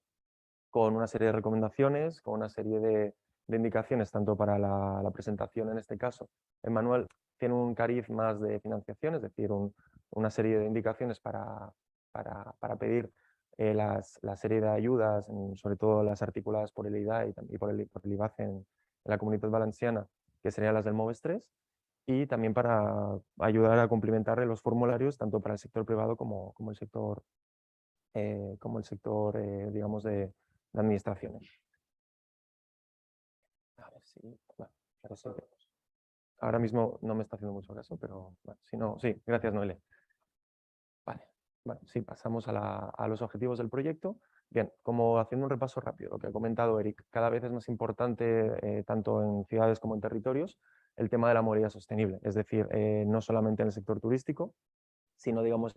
con una serie de recomendaciones, con una serie de indicaciones, tanto para la presentación en este caso. El manual tiene un cariz más de financiación, es decir, una serie de indicaciones para pedir la serie de ayudas, sobre todo las articuladas por el IDAE y por el IBACE en la Comunitat Valenciana, que serían las del MOVES 3, y también para ayudar a complementar los formularios tanto para el sector privado como el sector, digamos, de administraciones. A ver si, bueno, ahora mismo no me está haciendo mucho caso, pero bueno, si no, sí, gracias Noelia. Vale, bueno, sí, pasamos a los objetivos del proyecto. Bien, como haciendo un repaso rápido, lo que ha comentado Eric, cada vez es más importante, tanto en ciudades como en territorios, el tema de la movilidad sostenible. Es decir, no solamente en el sector turístico, sino digamos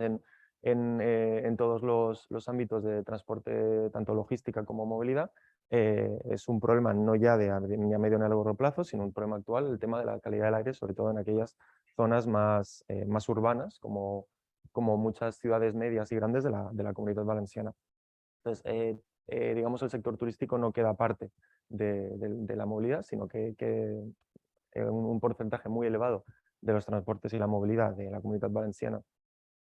en todos los ámbitos de transporte, tanto logística como movilidad. Es un problema no ya ni a medio ni a largo plazo, sino un problema actual, el tema de la calidad del aire, sobre todo en aquellas zonas más urbanas, como muchas ciudades medias y grandes de la Comunidad Valenciana. Entonces, digamos, el sector turístico no queda aparte de la movilidad, sino que un porcentaje muy elevado de los transportes y la movilidad de la Comunidad Valenciana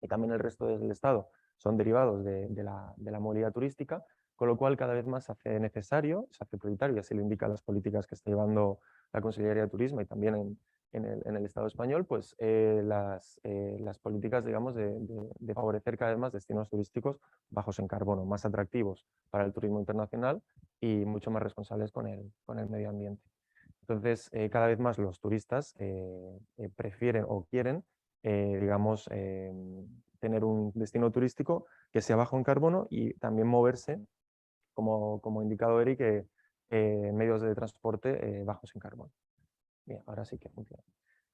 y también el resto del Estado son derivados de la movilidad turística, con lo cual cada vez más se hace necesario, se hace prioritario, y así lo indican las políticas que está llevando la Consellería de Turismo y también en el Estado español, pues las políticas, digamos, de favorecer cada vez más destinos turísticos bajos en carbono, más atractivos para el turismo internacional y mucho más responsables con el medio ambiente. Entonces, cada vez más los turistas prefieren o quieren, digamos, tener un destino turístico que sea bajo en carbono y también moverse, como ha indicado Eric, medios de transporte bajos en carbono. Bien, ahora sí que funciona.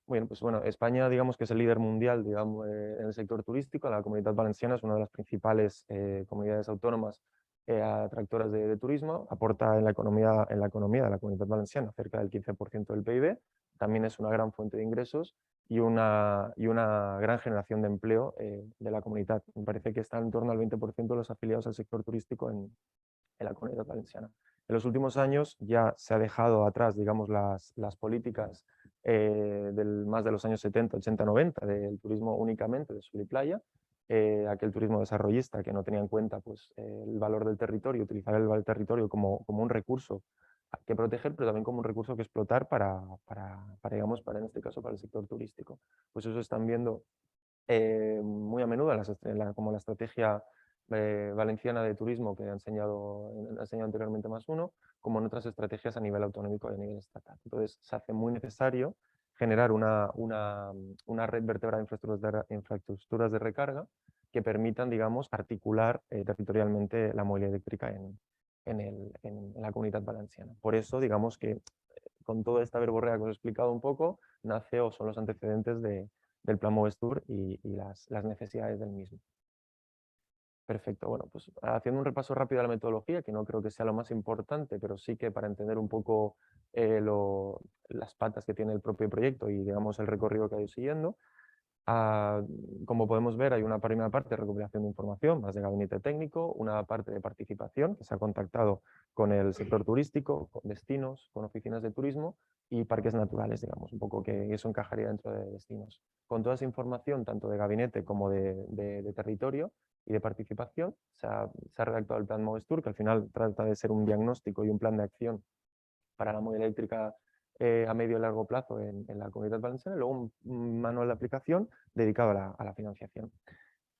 Bueno, pues bueno, España, digamos que es el líder mundial, digamos, en el sector turístico. La Comunidad Valenciana es una de las principales comunidades autónomas atractoras de turismo. Aporta en la economía de la Comunidad Valenciana cerca del 15% del PIB. También es una gran fuente de ingresos y una gran generación de empleo de la comunidad. Me parece que está en torno al 20% de los afiliados al sector turístico en la Comunidad Valenciana. En los últimos años ya se ha dejado atrás, digamos, las políticas más de los años 70, 80, 90 del turismo únicamente de sol y playa, aquel turismo desarrollista que no tenía en cuenta pues, el valor del territorio, utilizar el territorio como un recurso que proteger, pero también como un recurso que explotar digamos, en este caso, para el sector turístico. Pues eso están viendo muy a menudo como la estrategia valenciana de turismo que ha enseñado anteriormente ¡+1, como en otras estrategias a nivel autonómico y a nivel estatal. Entonces, se hace muy necesario generar una red vertebrada de infraestructuras de recarga que permitan, digamos, articular territorialmente la movilidad eléctrica en la Comunidad Valenciana. Por eso, digamos que con toda esta verborrea que os he explicado un poco, nace o son los antecedentes del Plan Movestur y las necesidades del mismo. Perfecto, bueno, pues haciendo un repaso rápido a la metodología, que no creo que sea lo más importante, pero sí que para entender un poco las patas que tiene el propio proyecto y digamos el recorrido que ha ido siguiendo. Como podemos ver, hay una primera parte de recopilación de información, más de gabinete técnico, una parte de participación, que se ha contactado con el sector turístico, con destinos, con oficinas de turismo y parques naturales, digamos, un poco que eso encajaría dentro de destinos. Con toda esa información, tanto de gabinete como de territorio y de participación, se ha redactado el plan Movestur, que al final trata de ser un diagnóstico y un plan de acción para la movilidad eléctrica a medio y largo plazo en la Comunidad Valenciana, y luego un manual de aplicación dedicado a la financiación.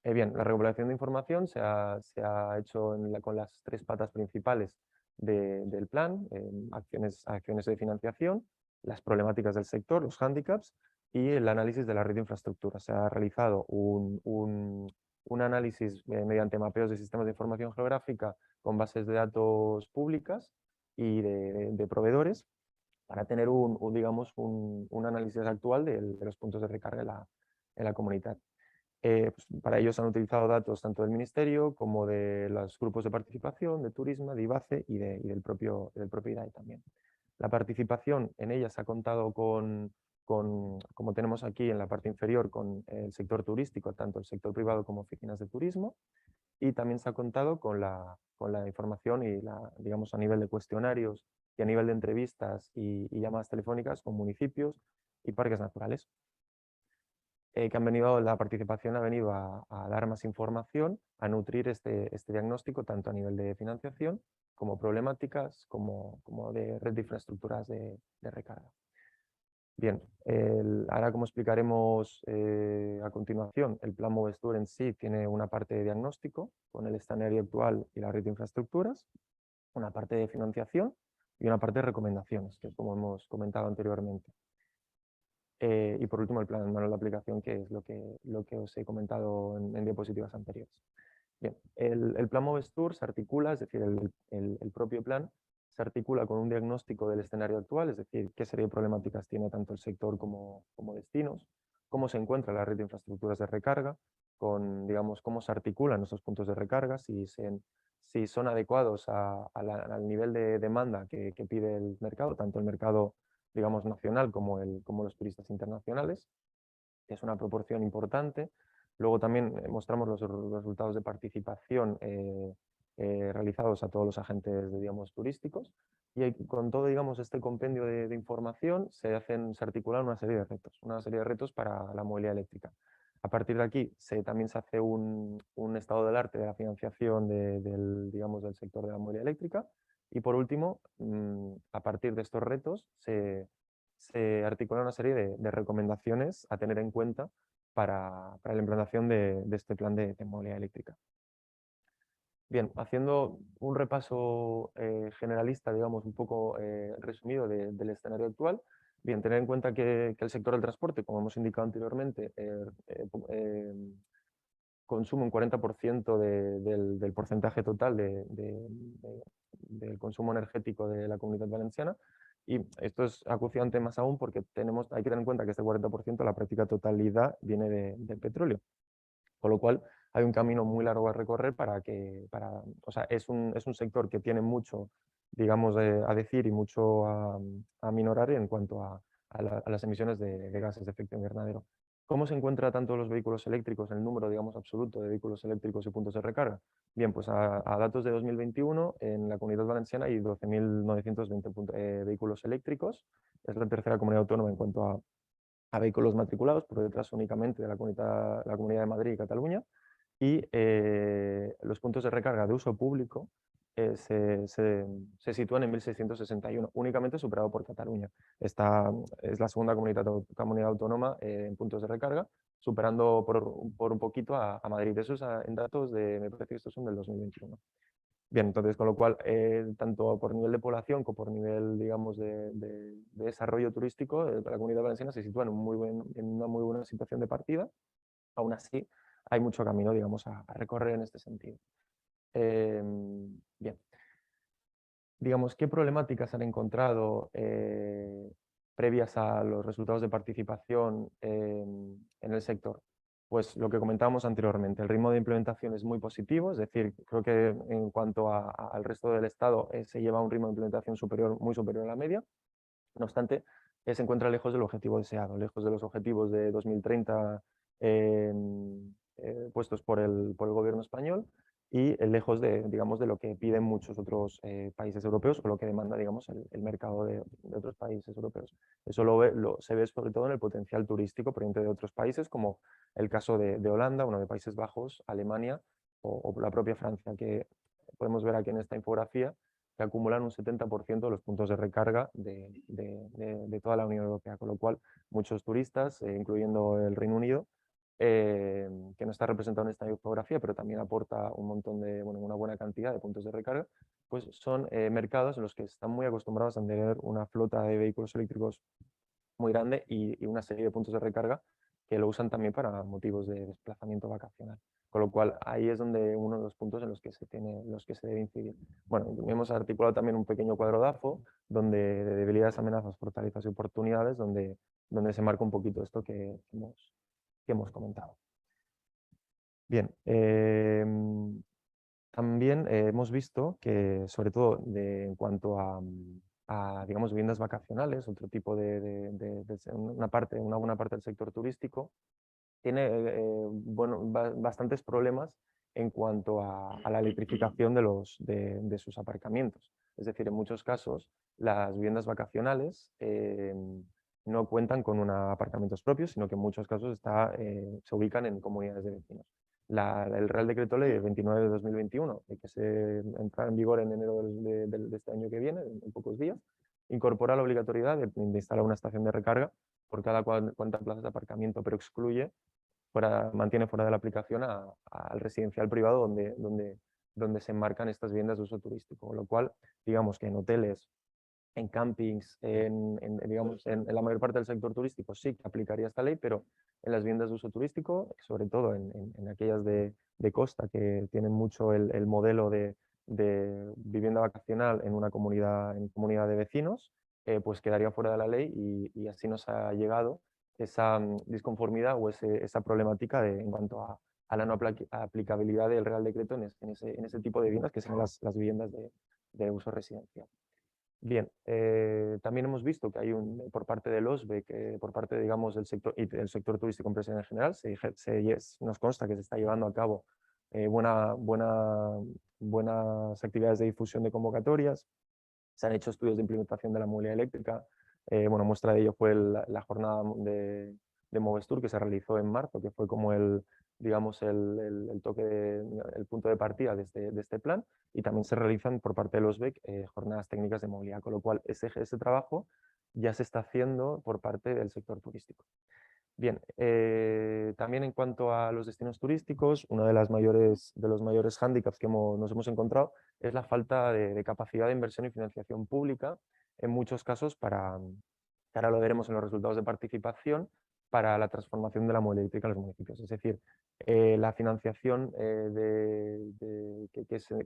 Bien, la recopilación de información se ha hecho con las 3 patas principales del plan, acciones de financiación, las problemáticas del sector, los hándicaps y el análisis de la red de infraestructura. Se ha realizado un análisis mediante mapeos de sistemas de información geográfica con bases de datos públicas y de proveedores para tener digamos, un análisis actual de los puntos de recarga en la comunidad. Pues para ello se han utilizado datos tanto del Ministerio como de los grupos de participación, de Turismo, de IBACE y del propio IDAE también. La participación en ella se ha contado como tenemos aquí en la parte inferior, con el sector turístico, tanto el sector privado como oficinas de turismo, y también se ha contado con la información y digamos a nivel de cuestionarios y a nivel de entrevistas y llamadas telefónicas con municipios y parques naturales. La participación ha venido a dar más información, a nutrir este diagnóstico tanto a nivel de financiación como problemáticas, como de red de infraestructuras de recarga. Bien, ahora como explicaremos a continuación, el plan Movestur en sí tiene una parte de diagnóstico con el escenario actual y la red de infraestructuras, una parte de financiación y una parte de recomendaciones, que es como hemos comentado anteriormente. Y por último el plan manual de aplicación, que es lo que os he comentado en diapositivas anteriores. Bien, el plan Movestur se articula, es decir, el propio plan se articula con un diagnóstico del escenario actual, es decir, qué serie de problemáticas tiene tanto el sector como destinos, cómo se encuentra la red de infraestructuras de recarga, digamos, cómo se articulan esos puntos de recarga, si son adecuados al nivel de demanda que pide el mercado, tanto el mercado, digamos, nacional como los turistas internacionales, que es una proporción importante. Luego también mostramos los resultados de participación realizados a todos los agentes, digamos, turísticos, y con todo, digamos, este compendio de información se articulan una serie de retos para la movilidad eléctrica. A partir de aquí también se hace un estado del arte de la financiación digamos, del sector de la movilidad eléctrica, y por último, a partir de estos retos se se articula una serie de recomendaciones a tener en cuenta para la implantación de este plan de movilidad eléctrica. Bien, haciendo un repaso generalista, digamos, un poco resumido del escenario actual, bien, tener en cuenta que el sector del transporte, como hemos indicado anteriormente, consume un 40% del porcentaje total del consumo energético de la Comunidad Valenciana, y esto es acuciante más aún porque hay que tener en cuenta que este 40%, la práctica totalidad, viene del petróleo. Con lo cual hay un camino muy largo a recorrer o sea, es un sector que tiene mucho, digamos, a decir y mucho a minorar en cuanto a las emisiones de gases de efecto invernadero. ¿Cómo se encuentra tanto los vehículos eléctricos, el número, digamos, absoluto de vehículos eléctricos y puntos de recarga? Bien, pues a datos de 2021, en la Comunidad Valenciana hay 12.920 vehículos eléctricos. Es la tercera comunidad autónoma en cuanto a vehículos matriculados, por detrás únicamente de la Comunidad de Madrid y Cataluña, y los puntos de recarga de uso público se sitúan en 1.661, únicamente superado por Cataluña. Esta es la segunda comunidad autónoma en puntos de recarga, superando por un poquito a Madrid. Eso es en datos me parece que estos son del 2021. Bien, entonces, con lo cual, tanto por nivel de población como por nivel, digamos, de desarrollo turístico, la Comunidad Valenciana se sitúa en una muy buena situación de partida. Aún así, hay mucho camino, digamos, a recorrer en este sentido. Bien. Digamos, ¿qué problemáticas han encontrado previas a los resultados de participación en el sector? Pues lo que comentábamos anteriormente, el ritmo de implementación es muy positivo, es decir, creo que en cuanto al resto del Estado se lleva un ritmo de implementación muy superior a la media. No obstante, se encuentra lejos del objetivo deseado, lejos de los objetivos de 2030 puestos por el gobierno español, y lejos digamos, de lo que piden muchos otros países europeos o lo que demanda, digamos, el mercado de otros países europeos. Eso se ve sobre todo en el potencial turístico proveniente de otros países, como el caso de Holanda, bueno, de Países Bajos, Alemania o la propia Francia, que podemos ver aquí en esta infografía, que acumulan un 70% de los puntos de recarga de toda la Unión Europea, con lo cual muchos turistas, incluyendo el Reino Unido, que no está representado en esta infografía, pero también aporta un montón una buena cantidad de puntos de recarga, pues son mercados en los que están muy acostumbrados a tener una flota de vehículos eléctricos muy grande y una serie de puntos de recarga que lo usan también para motivos de desplazamiento vacacional. Con lo cual, ahí es donde uno de los puntos en los que se debe incidir. Bueno, hemos articulado también un pequeño cuadro DAFO, donde de debilidades, amenazas, fortalezas y oportunidades, donde se marca un poquito esto que hemos comentado. Bien, también hemos visto que, sobre todo en cuanto a digamos, viviendas vacacionales, otro tipo una buena parte del sector turístico, tiene bastantes problemas en cuanto a la electrificación de sus aparcamientos. Es decir, en muchos casos las viviendas vacacionales no cuentan con aparcamientos propios, sino que en muchos casos se ubican en comunidades de vecinos. El Real Decreto Ley 29 de 2021, que se entra en vigor en enero de este año que viene, en pocos días, incorpora la obligatoriedad de instalar una estación de recarga por cada cuántas plazas de aparcamiento, pero mantiene fuera de la aplicación al residencial privado donde se enmarcan estas viviendas de uso turístico. Con lo cual, digamos que en hoteles, en campings, digamos, en la mayor parte del sector turístico sí que aplicaría esta ley, pero en las viviendas de uso turístico, sobre todo en aquellas de costa que tienen mucho el modelo de vivienda vacacional en comunidad de vecinos, pues quedaría fuera de la ley, y así nos ha llegado esa disconformidad o esa problemática en cuanto a la no aplicabilidad del Real Decreto en ese tipo de viviendas, que son las viviendas de uso residencial. Bien, también hemos visto que hay por parte del OSBE, por parte, digamos, del sector y del sector turístico empresarial en general, nos consta que se está llevando a cabo buenas actividades de difusión de convocatorias. Se han hecho estudios de implementación de la movilidad eléctrica. Muestra de ello fue la jornada de Movestur que se realizó en marzo, que fue como digamos, el punto de partida de este plan, y también se realizan por parte de los BEC jornadas técnicas de movilidad, con lo cual ese trabajo ya se está haciendo por parte del sector turístico. Bien, también en cuanto a los destinos turísticos, uno de los mayores hándicaps que nos hemos encontrado es la falta de capacidad de inversión y financiación pública, en muchos casos que ahora lo veremos en los resultados de participación, para la transformación de la movilidad eléctrica en los municipios. Es decir, la financiación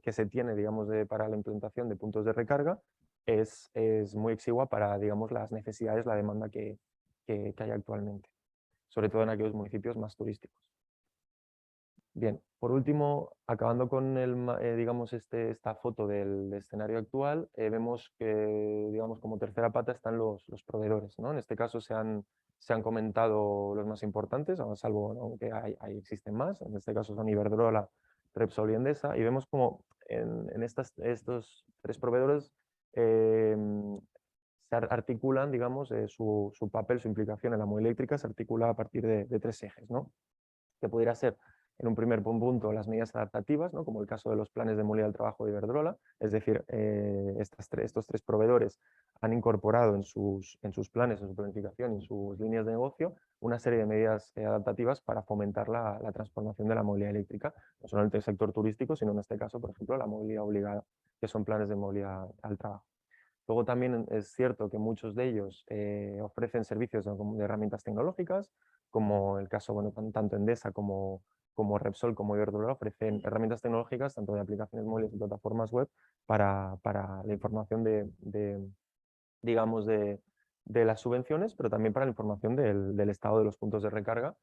que se tiene, digamos, para la implantación de puntos de recarga es muy exigua para, digamos, las necesidades, la demanda que hay actualmente, sobre todo en aquellos municipios más turísticos. Bien, por último, acabando con digamos esta foto del escenario actual, vemos que, digamos, como tercera pata están los proveedores, ¿no? En este caso se han comentado los más importantes, salvo, aunque existen más, en este caso son Iberdrola, Repsol y Endesa, y vemos como en estos tres proveedores se articulan, digamos, su papel, su implicación en la movilidad eléctrica se articula a partir de tres ejes, ¿no? Que pudiera ser, en un primer punto, las medidas adaptativas, ¿no? Como el caso de los planes de movilidad del trabajo de Iberdrola, es decir, estos tres proveedores han incorporado en sus planes, en su planificación y en sus líneas de negocio una serie de medidas adaptativas para fomentar la transformación de la movilidad eléctrica, no solamente el sector turístico, sino en este caso, por ejemplo, la movilidad obligada, que son planes de movilidad al trabajo. Luego también es cierto que muchos de ellos ofrecen servicios de herramientas tecnológicas, como el caso, bueno, tanto Endesa como Repsol como Iberdrola ofrecen herramientas tecnológicas, tanto de aplicaciones móviles y plataformas web, para la información digamos, de las subvenciones, pero también para la información del estado de los puntos de recarga,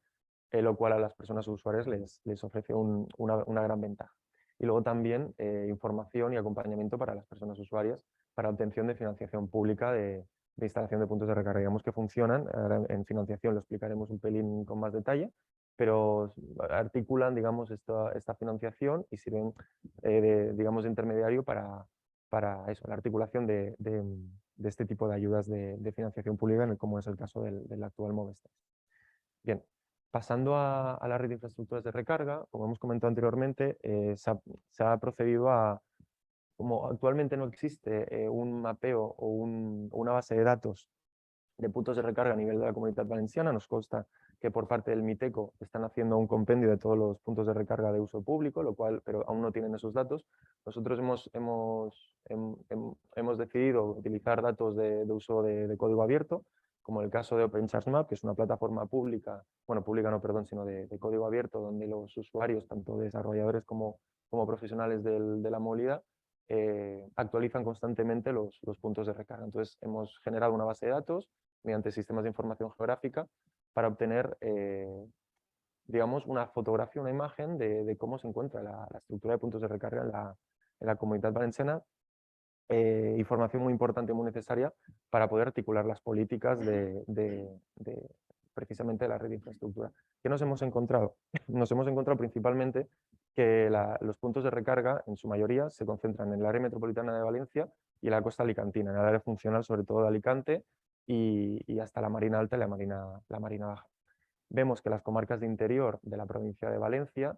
lo cual a las personas usuarias les ofrece una gran ventaja. Y luego también información y acompañamiento para las personas usuarias para obtención de financiación pública de instalación de puntos de recarga. Digamos que funcionan, ahora en financiación lo explicaremos un pelín con más detalle, pero articulan, digamos, esta financiación y sirven, digamos, de intermediario para eso, la articulación de este tipo de ayudas de financiación pública, como es el caso del actual Movestas. Bien, pasando a la red de infraestructuras de recarga, como hemos comentado anteriormente, se ha procedido a, como actualmente no existe un mapeo o una base de datos de puntos de recarga a nivel de la Comunidad Valenciana, nos consta que por parte del MITECO están haciendo un compendio de todos los puntos de recarga de uso público, pero aún no tienen esos datos. Nosotros hemos decidido utilizar datos de uso de código abierto, como el caso de OpenChargeMap, que es una plataforma pública, bueno, pública no, perdón, sino de código abierto, donde los usuarios, tanto desarrolladores como profesionales de la movilidad, actualizan constantemente los puntos de recarga. Entonces hemos generado una base de datos mediante sistemas de información geográfica para obtener, digamos, una fotografía, una imagen de cómo se encuentra la estructura de puntos de recarga en la Comunidad Valenciana. Información muy importante y muy necesaria para poder articular las políticas precisamente de la red de infraestructura. ¿Qué nos hemos encontrado? Nos hemos encontrado principalmente que los puntos de recarga, en su mayoría, se concentran en el área metropolitana de Valencia y en la costa alicantina, en el área funcional sobre todo de Alicante y hasta la Marina Alta y la Marina Baja. Vemos que las comarcas de interior de la provincia de Valencia,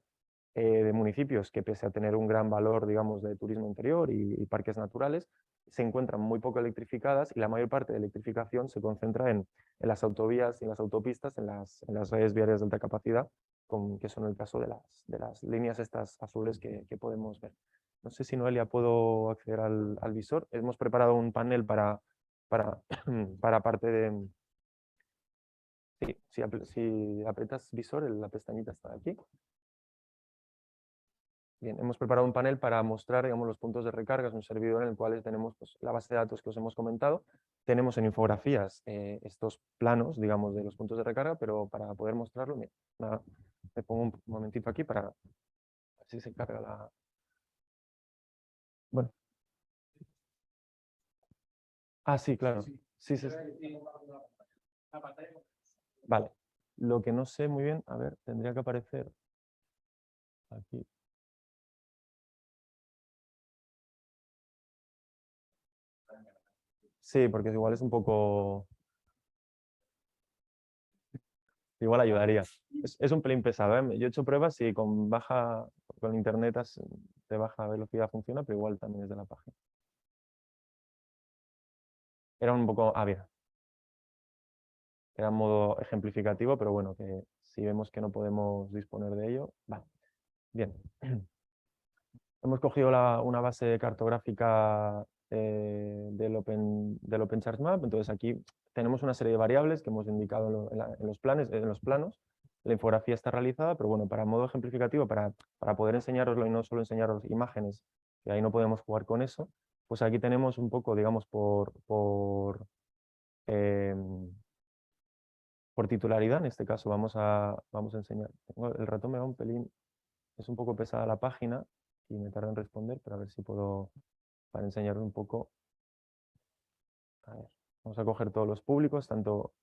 de municipios que pese a tener un gran valor, digamos, de turismo interior y parques naturales, se encuentran muy poco electrificadas y la mayor parte de electrificación se concentra en las autovías y las autopistas, en las redes viarias de alta capacidad, que son el caso de las líneas estas azules que podemos ver. No sé si, Noelia, puedo acceder al visor. Hemos preparado un panel para parte de... Sí, si aprietas visor, la pestañita está aquí. Bien, hemos preparado un panel para mostrar, digamos, los puntos de recarga. Es un servidor en el cual tenemos, pues, la base de datos que os hemos comentado. Tenemos en infografías estos planos, digamos, de los puntos de recarga, pero para poder mostrarlo, mira, me pongo un momentito aquí para ver si se carga la... Bueno. Ah, sí, claro. Sí. Vale. Lo que no sé muy bien, a ver, tendría que aparecer aquí. Sí, porque igual es un poco... Igual ayudaría. Es un pelín pesado, ¿eh? Yo he hecho pruebas y con internet de baja velocidad funciona, pero igual también es de la página. Era un poco... Ah, bien. queda en modo ejemplificativo, pero bueno, que si vemos que no podemos disponer de ello, vale. Bien. Hemos cogido una base cartográfica del OpenCharts Map, entonces aquí tenemos una serie de variables que hemos indicado en los planos. La infografía está realizada, pero bueno, para modo ejemplificativo, para poder enseñaroslo y no solo enseñaros imágenes, que ahí no podemos jugar con eso, pues aquí tenemos un poco, digamos, por titularidad. En este caso vamos a enseñar. El ratón me va un pelín, es un poco pesada la página y me tarda en responder, pero a ver si puedo, para enseñaros un poco. A ver, vamos a coger todos los públicos, tanto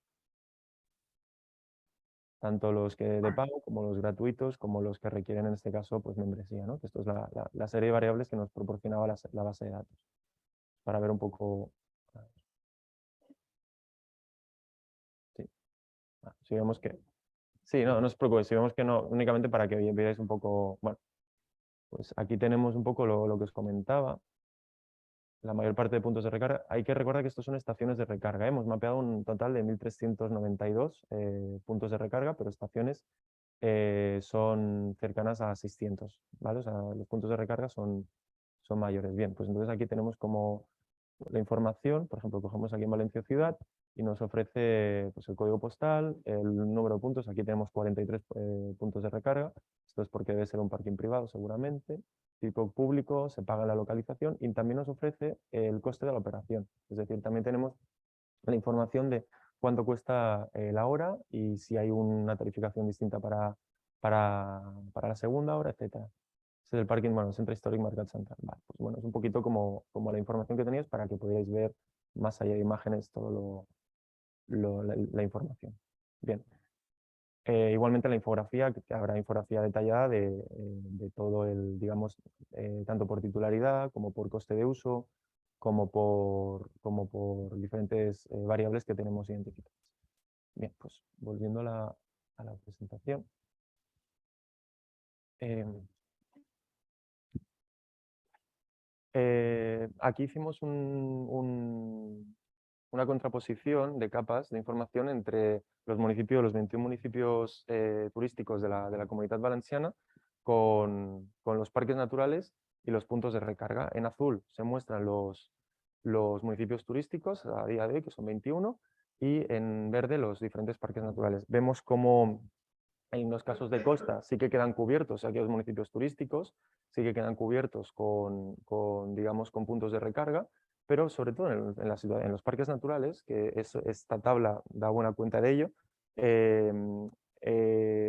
los que de pago como los gratuitos, como los que requieren en este caso pues membresía, ¿no? Que esto es la serie de variables que nos proporcionaba la base de datos. Para ver un poco. Sí. Si vemos que. Sí, no os preocupéis, si vemos que no, únicamente para que veáis un poco. Bueno, pues aquí tenemos un poco lo que os comentaba. La mayor parte de puntos de recarga. Hay que recordar que estos son estaciones de recarga. Hemos mapeado un total de 1.392 puntos de recarga, pero estaciones son cercanas a 600, ¿vale? O sea, los puntos de recarga son mayores. Bien, pues entonces aquí tenemos como la información, por ejemplo, cogemos aquí en Valencia Ciudad y nos ofrece pues, el código postal, el número de puntos. Aquí tenemos 43 puntos de recarga. Esto es porque debe ser un parking privado seguramente. Tipo público, se paga la localización y también nos ofrece el coste de la operación. Es decir, también tenemos la información de cuánto cuesta la hora y si hay una tarificación distinta para la segunda hora, etc. Este es el parking, bueno, Centre Historic Mercat Central. Vale, pues bueno, es un poquito como la información que tenéis para que podáis ver más allá de imágenes todo la información. Bien. Igualmente la infografía, que habrá infografía detallada de todo el, digamos, tanto por titularidad como por coste de uso, como por diferentes variables que tenemos identificadas. Bien, pues volviendo a la presentación. Aquí hicimos una contraposición de capas de información entre los 21 municipios turísticos de la Comunitat Valenciana con los parques naturales y los puntos de recarga. En azul se muestran los municipios turísticos a día de hoy, que son 21, y en verde los diferentes parques naturales. Vemos cómo en los casos de costa sí que quedan cubiertos aquellos municipios turísticos, sí que quedan cubiertos digamos, con puntos de recarga, pero sobre todo en la ciudad, en los parques naturales, que esta tabla da buena cuenta de ello,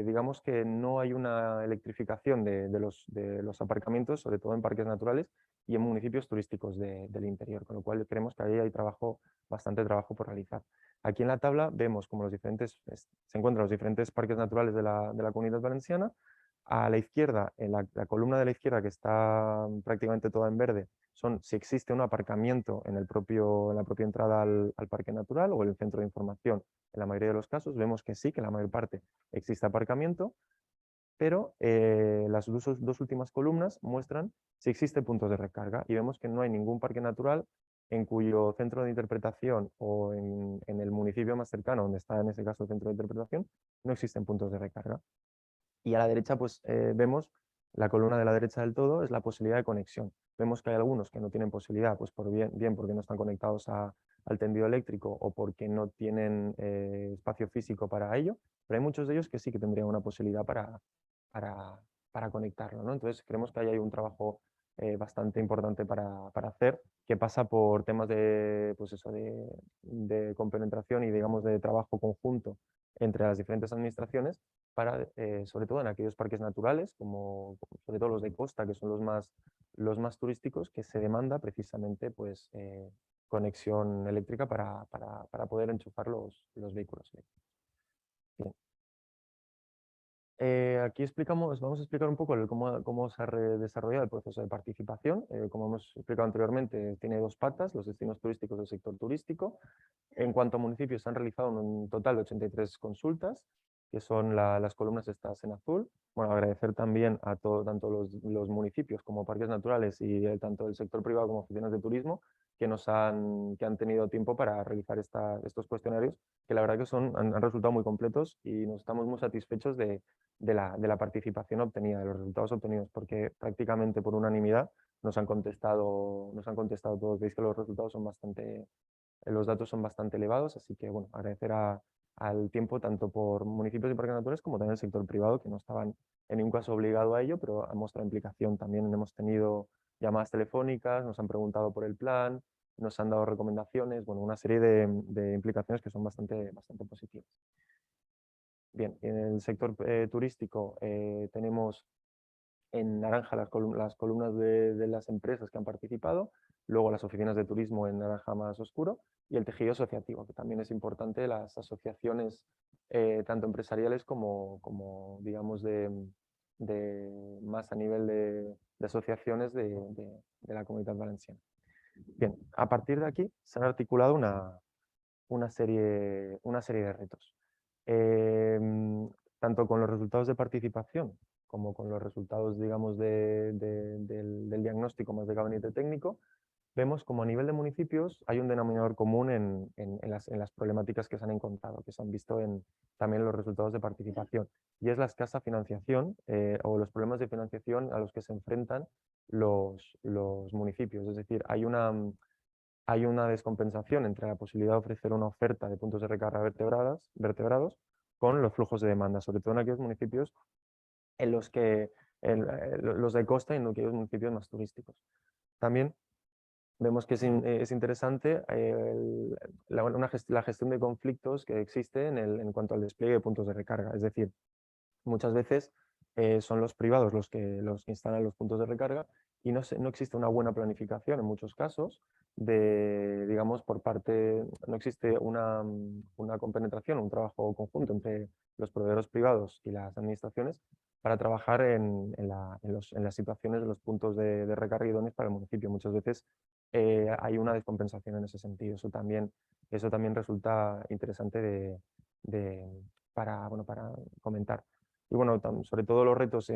digamos que no hay una electrificación de los aparcamientos, sobre todo en parques naturales y en municipios turísticos del interior, con lo cual creemos que ahí hay bastante trabajo por realizar. Aquí en la tabla vemos como se encuentran los diferentes parques naturales de la Comunidad Valenciana. A la izquierda, en la columna de la izquierda, que está prácticamente toda en verde, son si existe un aparcamiento en la propia entrada al parque natural o en el centro de información. En la mayoría de los casos vemos que sí, que en la mayor parte existe aparcamiento, pero las dos últimas columnas muestran si existen puntos de recarga y vemos que no hay ningún parque natural en cuyo centro de interpretación o en el municipio más cercano, donde está en ese caso el centro de interpretación, no existen puntos de recarga. Y a la derecha pues vemos la columna de la derecha del todo, es la posibilidad de conexión. Vemos que hay algunos que no tienen posibilidad, pues bien porque no están conectados al tendido eléctrico o porque no tienen espacio físico para ello, pero hay muchos de ellos que sí que tendrían una posibilidad para conectarlo, ¿no? Entonces creemos que ahí hay un trabajo bastante importante para hacer, que pasa por temas de, pues eso, de compenetración y digamos de trabajo conjunto entre las diferentes administraciones, sobre todo en aquellos parques naturales, como sobre todo los de costa, que son los más turísticos, que se demanda precisamente pues, conexión eléctrica para poder enchufar los vehículos eléctricos. Bien. Aquí vamos a explicar un poco cómo se ha desarrollado el proceso de participación. Como hemos explicado anteriormente, tiene dos patas, los destinos turísticos del sector turístico. En cuanto a municipios, se han realizado un total de 83 consultas que son las columnas estas en azul. Bueno, agradecer también a tanto los municipios como parques naturales y tanto el sector privado como oficinas de turismo que han tenido tiempo para realizar estos cuestionarios, que la verdad que han resultado muy completos y nos estamos muy satisfechos de la participación obtenida, de los resultados obtenidos, porque prácticamente por unanimidad nos han contestado todos. Veis que los resultados son los datos son bastante elevados, así que bueno, agradecer al tiempo tanto por municipios y parques naturales como también el sector privado, que no estaban en ningún caso obligado a ello, pero han mostrado implicación. También hemos tenido llamadas telefónicas, nos han preguntado por el plan, nos han dado recomendaciones, bueno, una serie de implicaciones que son bastante positivas. Bien, en el sector turístico tenemos en naranja las columnas de las empresas que han participado, luego las oficinas de turismo en naranja más oscuro y el tejido asociativo, que también es importante, las asociaciones tanto empresariales como digamos más a nivel de asociaciones de la Comunitat Valenciana. Bien, a partir de aquí se han articulado una serie de retos. Tanto con los resultados de participación como con los resultados, digamos, del diagnóstico más de gabinete técnico, vemos como a nivel de municipios hay un denominador común en las problemáticas que se han encontrado, que se han visto también en los resultados de participación, y es la escasa financiación o los problemas de financiación a los que se enfrentan los municipios. Es decir, hay una descompensación entre la posibilidad de ofrecer una oferta de puntos de recarga vertebrados con los flujos de demanda, sobre todo en aquellos municipios en los que los de costa y en aquellos municipios más turísticos. También vemos que es interesante la gestión de conflictos que existe en cuanto al despliegue de puntos de recarga. Es decir, muchas veces son los privados los que instalan los puntos de recarga y no existe una buena planificación en muchos casos digamos, no existe una compenetración, un trabajo conjunto entre los proveedores privados y las administraciones para trabajar en las situaciones de los puntos de recarga idóneos para el municipio. Muchas veces hay una descompensación en ese sentido. Eso también resulta interesante para comentar. Y bueno, sobre todo los retos,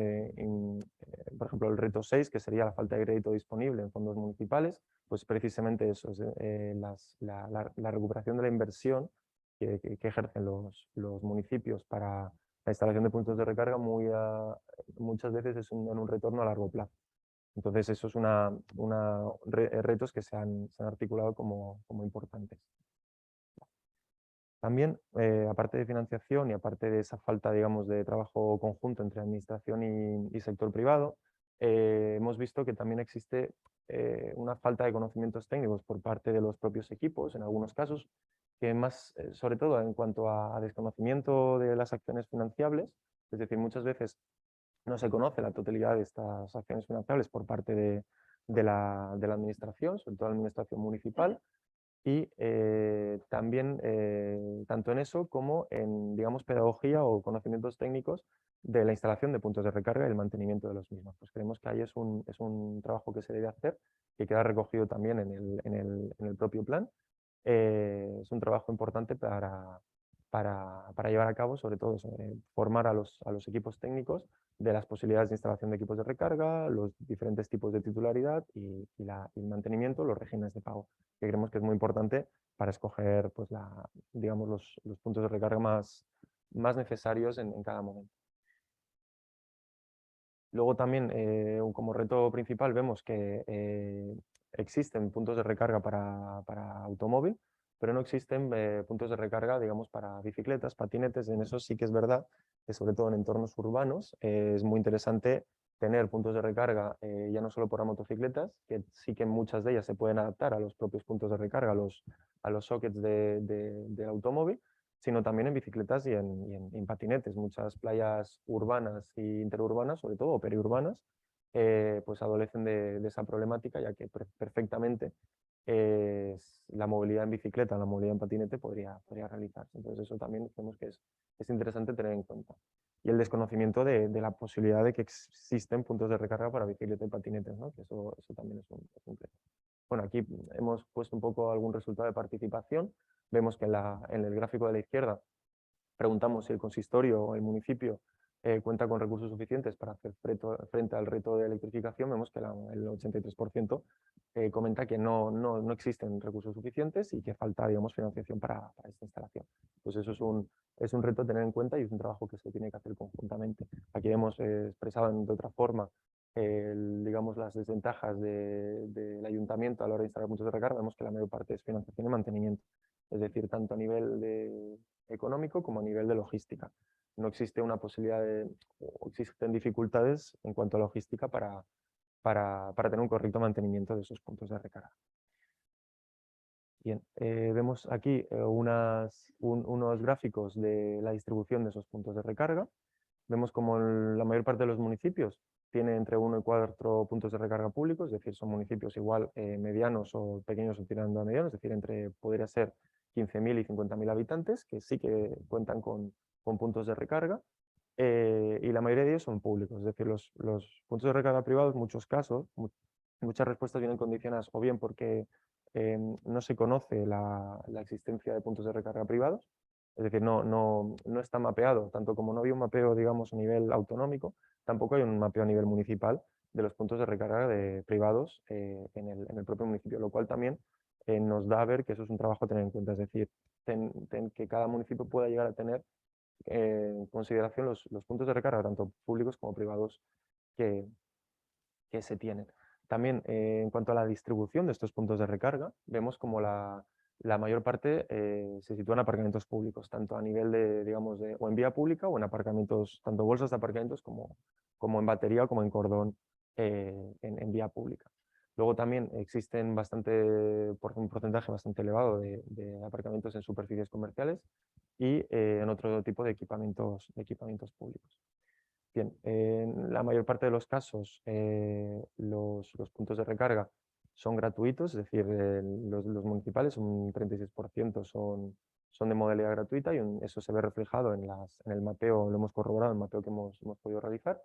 por ejemplo, el reto 6, que sería la falta de crédito disponible en fondos municipales, pues precisamente eso, es la recuperación de la inversión que ejercen los municipios para la instalación de puntos de recarga muchas veces es en un retorno a largo plazo. Entonces, eso es retos que se han articulado como importantes. También, aparte de financiación y aparte de esa falta, digamos, de trabajo conjunto entre administración y sector privado, hemos visto que también existe una falta de conocimientos técnicos por parte de los propios equipos, en algunos casos, que más, sobre todo en cuanto a desconocimiento de las acciones financiables, es decir, muchas veces no se conoce la totalidad de estas acciones financiables por parte de la administración, sobre todo la administración municipal, y también tanto en eso como en, digamos, pedagogía o conocimientos técnicos de la instalación de puntos de recarga y el mantenimiento de los mismos. Pues creemos que ahí es un trabajo que se debe hacer, que queda recogido también en el propio plan. Es un trabajo importante para llevar a cabo, sobre todo formar a los equipos técnicos de las posibilidades de instalación de equipos de recarga, los diferentes tipos de titularidad y el mantenimiento, los regímenes de pago, que creemos que es muy importante para escoger pues, digamos, los puntos de recarga más necesarios en cada momento. Luego también, como reto principal, vemos que existen puntos de recarga para automóvil, pero no existen puntos de recarga, digamos, para bicicletas, patinetes. En eso sí que es verdad que, sobre todo en entornos urbanos, es muy interesante tener puntos de recarga ya no solo para motocicletas, que sí que muchas de ellas se pueden adaptar a los propios puntos de recarga, a los sockets del automóvil, sino también en bicicletas y en patinetes. Muchas playas urbanas e interurbanas, sobre todo, o periurbanas, pues adolecen de esa problemática, ya que perfectamente la movilidad en bicicleta, la movilidad en patinete podría realizarse. Entonces eso también creemos que es interesante tener en cuenta. Y el desconocimiento de la posibilidad de que existen puntos de recarga para bicicleta y patinetes, ¿no? Que eso también es un reto. Bueno, aquí hemos puesto un poco algún resultado de participación. Vemos que en el gráfico de la izquierda preguntamos si el consistorio o el municipio cuenta con recursos suficientes para hacer frente al reto de electrificación, vemos que el 83% comenta que no existen recursos suficientes y que falta, digamos, financiación para esta instalación. Pues eso es un reto a tener en cuenta y es un trabajo que se tiene que hacer conjuntamente. Aquí hemos expresado de otra forma digamos, las desventajas del ayuntamiento a la hora de instalar puntos de recarga. Vemos que la mayor parte es financiación y mantenimiento, es decir, tanto a nivel económico como a nivel de logística. No existe una posibilidad o existen dificultades en cuanto a logística para tener un correcto mantenimiento de esos puntos de recarga. Bien, vemos aquí unos gráficos de la distribución de esos puntos de recarga. Vemos como la mayor parte de los municipios tiene entre 1 y 4 puntos de recarga públicos, es decir, son municipios igual medianos o pequeños o tirando a medianos, es decir, podría ser 15.000 y 50.000 habitantes, que sí que cuentan con puntos de recarga, y la mayoría de ellos son públicos, es decir, los puntos de recarga privados, en muchos casos, muchas respuestas vienen condicionadas o bien porque no se conoce la existencia de puntos de recarga privados, es decir, no está mapeado, tanto como no había un mapeo, digamos, a nivel autonómico, tampoco hay un mapeo a nivel municipal de los puntos de recarga privados en el propio municipio, lo cual también nos da a ver que eso es un trabajo a tener en cuenta, es decir, que cada municipio pueda llegar a tener en consideración los puntos de recarga, tanto públicos como privados, que se tienen. También en cuanto a la distribución de estos puntos de recarga, vemos como la mayor parte se sitúa en aparcamientos públicos, tanto a nivel digamos, o en vía pública o en aparcamientos, tanto bolsas de aparcamientos como en batería o como en cordón en vía pública. Luego también existen un porcentaje bastante elevado de aparcamientos en superficies comerciales y en otro tipo de equipamientos públicos. Bien, en la mayor parte de los casos los puntos de recarga son gratuitos, es decir, los municipales, un 36% son de modalidad gratuita y eso se ve reflejado en el mapeo, lo hemos corroborado en el mapeo que hemos podido realizar,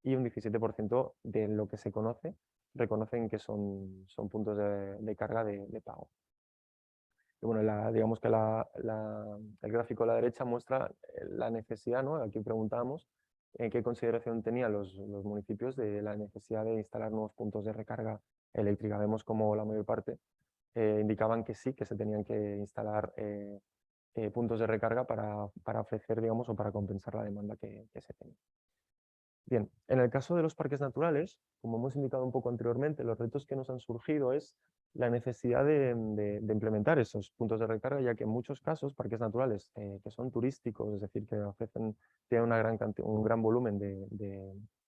y un 17% de lo que se conoce reconocen que son puntos de carga de pago. Y bueno, digamos que el gráfico a la derecha muestra la necesidad, ¿no? Aquí preguntábamos en qué consideración tenían los municipios de la necesidad de instalar nuevos puntos de recarga eléctrica. Vemos como la mayor parte indicaban que sí, que se tenían que instalar puntos de recarga para ofrecer, digamos, o para compensar la demanda que se tenía. Bien, en el caso de los parques naturales, como hemos indicado un poco anteriormente, los retos que nos han surgido es la necesidad de implementar esos puntos de recarga, ya que en muchos casos parques naturales que son turísticos, es decir, que tienen un gran volumen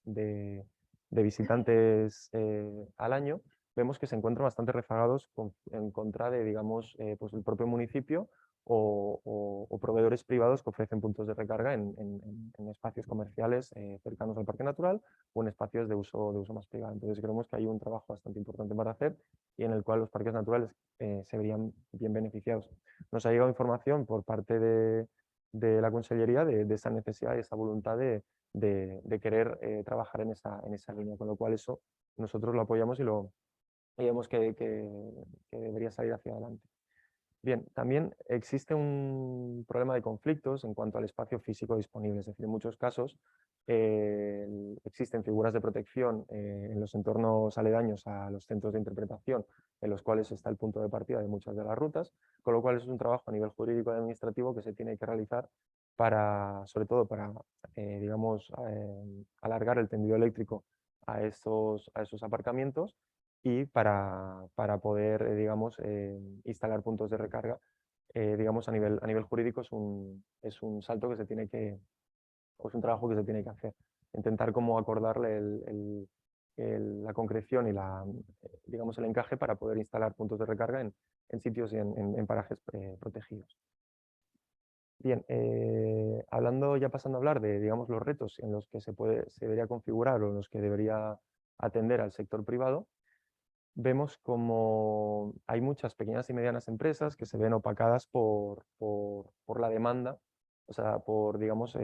de visitantes al año, vemos que se encuentran bastante rezagados en contra de, digamos, pues el propio municipio o proveedores privados que ofrecen puntos de recarga en espacios comerciales cercanos al parque natural o en espacios de uso más privado. Entonces creemos que hay un trabajo bastante importante para hacer y en el cual los parques naturales se verían bien beneficiados. Nos ha llegado información por parte de la Consellería de esa necesidad y esa voluntad de querer trabajar en esa línea, con lo cual eso nosotros lo apoyamos y vemos que debería salir hacia adelante. Bien, también existe un problema de conflictos en cuanto al espacio físico disponible, es decir, en muchos casos existen figuras de protección en los entornos aledaños a los centros de interpretación, en los cuales está el punto de partida de muchas de las rutas, con lo cual es un trabajo a nivel jurídico y administrativo que se tiene que realizar sobre todo para, digamos, alargar el tendido eléctrico a esos aparcamientos y para poder, digamos, instalar puntos de recarga, digamos, a nivel jurídico es un salto que se tiene que, o es un trabajo que se tiene que hacer. Intentar cómo acordarle la concreción y digamos, el encaje para poder instalar puntos de recarga en sitios y en parajes protegidos. Bien, pasando a hablar de, digamos, los retos en los que se debería configurar o en los que debería atender al sector privado, vemos como hay muchas pequeñas y medianas empresas que se ven opacadas por la demanda, o sea, digamos,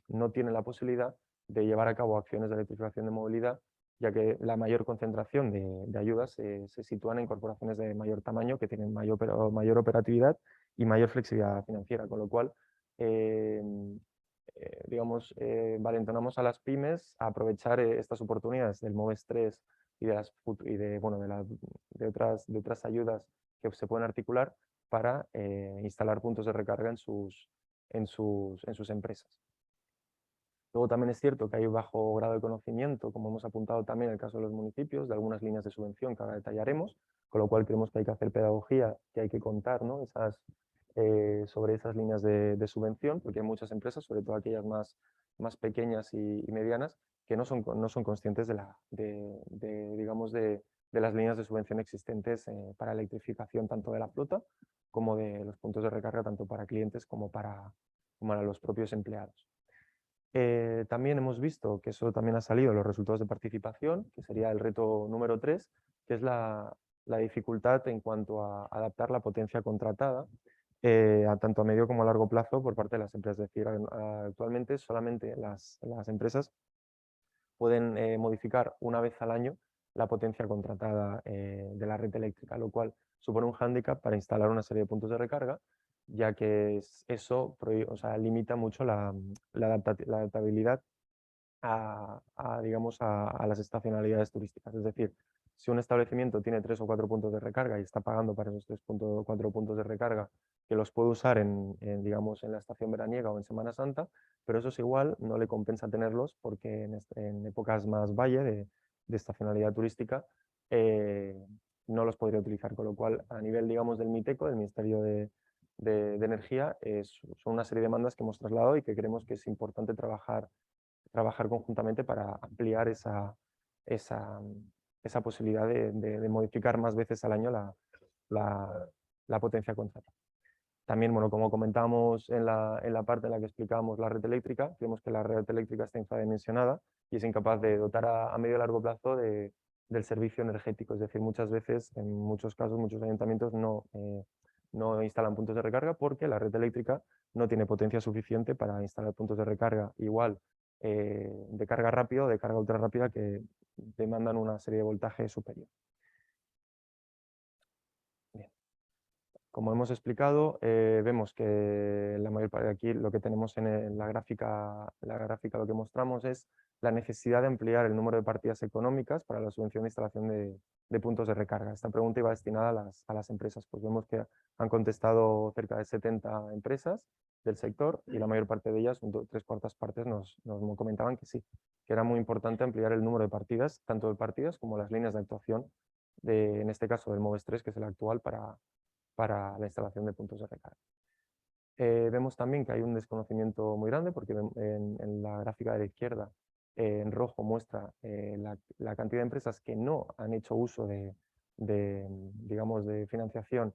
no tienen la posibilidad de llevar a cabo acciones de electrificación de movilidad, ya que la mayor concentración de ayudas se sitúan en corporaciones de mayor tamaño que tienen mayor operatividad y mayor flexibilidad financiera, con lo cual valentonamos a las pymes a aprovechar estas oportunidades del MOVES 3 y de otras ayudas que se pueden articular para instalar puntos de recarga en sus empresas. Luego también es cierto que hay bajo grado de conocimiento, como hemos apuntado también en el caso de los municipios, de algunas líneas de subvención que ahora detallaremos, con lo cual creemos que hay que hacer pedagogía, que hay que contar, ¿no? Sobre esas líneas de subvención, porque hay muchas empresas, sobre todo aquellas más pequeñas y medianas, que no son conscientes de las líneas de subvención existentes para electrificación tanto de la flota como de los puntos de recarga, tanto para clientes como para los propios empleados. También hemos visto que eso también ha salido en los resultados de participación, que sería el reto número 3, que es la dificultad en cuanto a adaptar la potencia contratada tanto a medio como a largo plazo por parte de las empresas. Es decir, actualmente solamente las empresas pueden modificar una vez al año la potencia contratada de la red eléctrica, lo cual supone un hándicap para instalar una serie de puntos de recarga, ya que eso limita mucho la adaptabilidad a las estacionalidades turísticas. Es decir, si un establecimiento tiene 3 o 4 puntos de recarga y está pagando para esos 3 o 4 puntos de recarga, que los puede usar en la estación veraniega o en Semana Santa, pero eso es igual, no le compensa tenerlos porque en épocas más valle de estacionalidad turística no los podría utilizar, con lo cual a nivel del MITECO, del Ministerio de Energía, son una serie de demandas que hemos trasladado y que creemos que es importante trabajar conjuntamente para ampliar esa posibilidad de modificar más veces al año la potencia contratada. También, como comentábamos en la parte en la que explicábamos la red eléctrica, creemos que la red eléctrica está infradimensionada y es incapaz de dotar a medio y largo plazo del servicio energético. Es decir, muchas veces, en muchos casos, muchos ayuntamientos no instalan puntos de recarga porque la red eléctrica no tiene potencia suficiente para instalar puntos de recarga igual de carga rápida o de carga ultra rápida que demandan una serie de voltaje superior. Bien. Como hemos explicado, vemos que la mayor parte de aquí lo que tenemos en la gráfica lo que mostramos es la necesidad de ampliar el número de partidas económicas para la subvención de instalación de puntos de recarga. Esta pregunta iba destinada a las empresas, pues vemos que han contestado cerca de 70 empresas del sector y la mayor parte de ellas, 3/4 partes, nos comentaban que sí, que era muy importante ampliar el número de partidas, tanto de partidas como las líneas de actuación, en este caso del MOVES 3, que es el actual para la instalación de puntos de recarga. Vemos también que hay un desconocimiento muy grande porque en la gráfica de la izquierda en rojo muestra la cantidad de empresas que no han hecho uso de financiación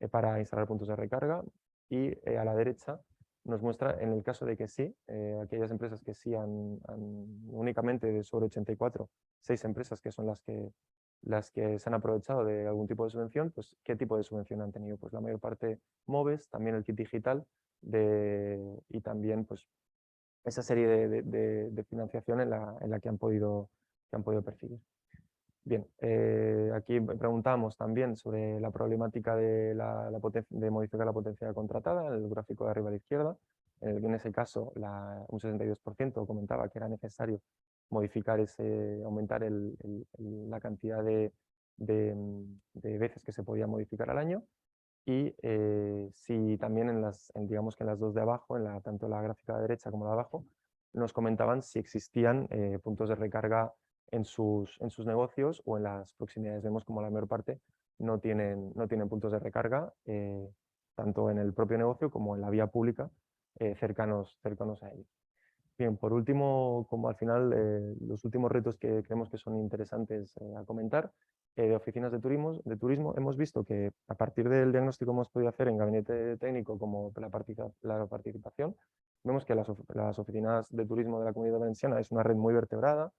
para instalar puntos de recarga y a la derecha nos muestra en el caso de que sí, aquellas empresas que sí han únicamente sobre 84, 6 empresas que son las que se han aprovechado de algún tipo de subvención, pues ¿qué tipo de subvención han tenido? Pues la mayor parte MOVES, también el kit digital y también pues esa serie de financiación en la que han podido percibir. Bien, aquí preguntamos también sobre la problemática de modificar la potencia contratada, en el gráfico de arriba a la izquierda. En ese caso, un 62% comentaba que era necesario modificar aumentar la cantidad de veces que se podía modificar al año. Y si también digamos que en las dos de abajo, tanto la gráfica de derecha como la de abajo, nos comentaban si existían puntos de recarga en sus negocios o en las proximidades. Vemos como la mayor parte no tienen puntos de recarga, tanto en el propio negocio como en la vía pública cercanos a ellos. Bien, por último, como al final los últimos retos que creemos que son interesantes a comentar, de oficinas de turismo, hemos visto que a partir del diagnóstico que hemos podido hacer en gabinete técnico como la participación, vemos que las oficinas de turismo de la Comunidad Valenciana es una red muy vertebrada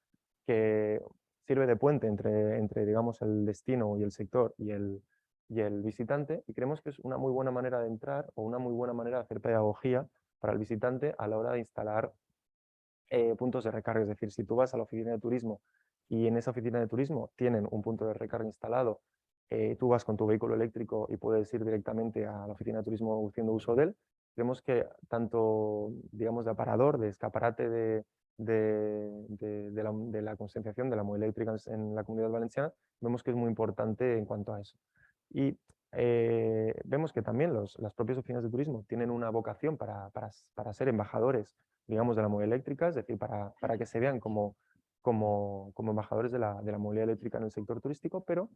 que sirve de puente entre digamos, el destino y el sector y el visitante, y creemos que es una muy buena manera de entrar o una muy buena manera de hacer pedagogía para el visitante a la hora de instalar puntos de recarga. Es decir, si tú vas a la oficina de turismo y en esa oficina de turismo tienen un punto de recarga instalado, tú vas con tu vehículo eléctrico y puedes ir directamente a la oficina de turismo haciendo uso de él, Creemos que tanto, digamos, de aparador, de escaparate de la concienciación de la movilidad eléctrica en la Comunidad Valenciana, vemos que es muy importante en cuanto a eso. Y vemos que también las propias oficinas de turismo tienen una vocación para ser embajadores, digamos, de la movilidad eléctrica, es decir, para que se vean como embajadores de la movilidad eléctrica en el sector turístico, pero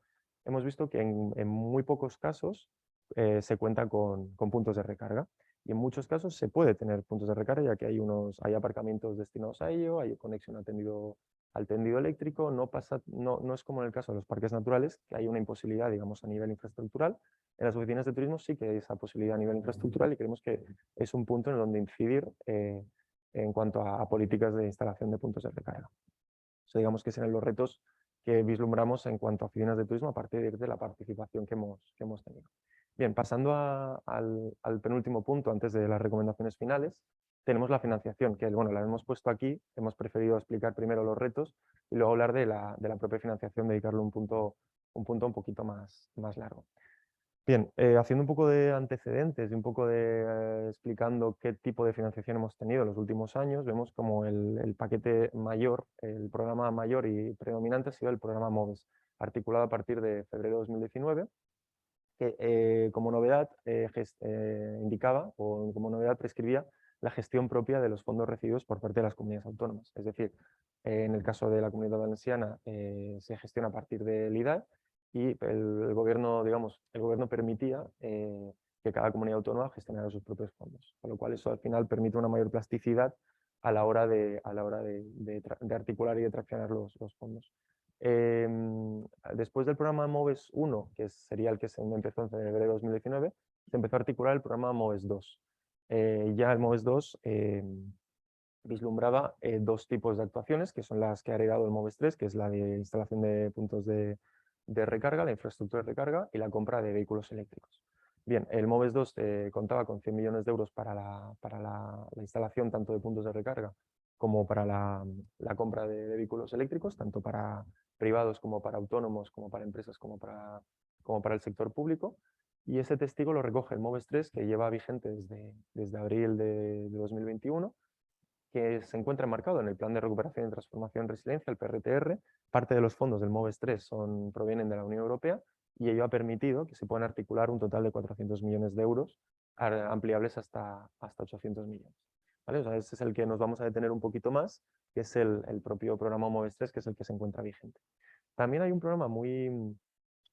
hemos visto que en muy pocos casos se cuenta con puntos de recarga. Y en muchos casos se puede tener puntos de recarga, ya que hay aparcamientos destinados a ello, hay conexión al tendido eléctrico. No es como en el caso de los parques naturales, que hay una imposibilidad, digamos, a nivel infraestructural. En las oficinas de turismo sí que hay esa posibilidad a nivel infraestructural y creemos que es un punto en donde incidir en cuanto a políticas de instalación de puntos de recarga. Eso digamos que serán los retos que vislumbramos en cuanto a oficinas de turismo a partir de la participación que hemos tenido. Bien, pasando al penúltimo punto antes de las recomendaciones finales, tenemos la financiación, que bueno, la hemos puesto aquí, hemos preferido explicar primero los retos y luego hablar de la propia financiación, dedicarle un punto un poquito más largo. Bien, haciendo un poco de antecedentes y un poco de explicando qué tipo de financiación hemos tenido en los últimos años, vemos como el paquete mayor, el programa mayor y predominante ha sido el programa MOVES, articulado a partir de febrero de 2019, que como novedad indicaba o como novedad prescribía la gestión propia de los fondos recibidos por parte de las comunidades autónomas. Es decir, en el caso de la Comunidad Valenciana se gestiona a partir del IDAE y el gobierno, digamos, el gobierno permitía que cada comunidad autónoma gestionara sus propios fondos, con lo cual eso al final permite una mayor plasticidad a la hora de articular y de traccionar los fondos. Después del programa MOVES 1, que sería el que se empezó en febrero de 2019, se empezó a articular el programa MOVES 2. Ya el MOVES 2 vislumbraba dos tipos de actuaciones, que son las que ha heredado el MOVES 3, que es la de instalación de puntos de recarga, la infraestructura de recarga y la compra de vehículos eléctricos. Bien, el MOVES 2 contaba con 100 millones de euros para la instalación tanto de puntos de recarga como para la compra de vehículos eléctricos, tanto para privados como para autónomos, como para empresas, como para el sector público. Y ese testigo lo recoge el MOVES 3, que lleva vigente desde abril de 2021, que se encuentra enmarcado en el Plan de Recuperación y Transformación y Resiliencia, el PRTR. Parte de los fondos del MOVES 3 provienen de la Unión Europea y ello ha permitido que se puedan articular un total de 400 millones de euros, ampliables hasta 800 millones. ¿Vale? O sea, ese es el que nos vamos a detener un poquito más, que es el propio programa MOVES 3, que es el que se encuentra vigente. También hay un programa muy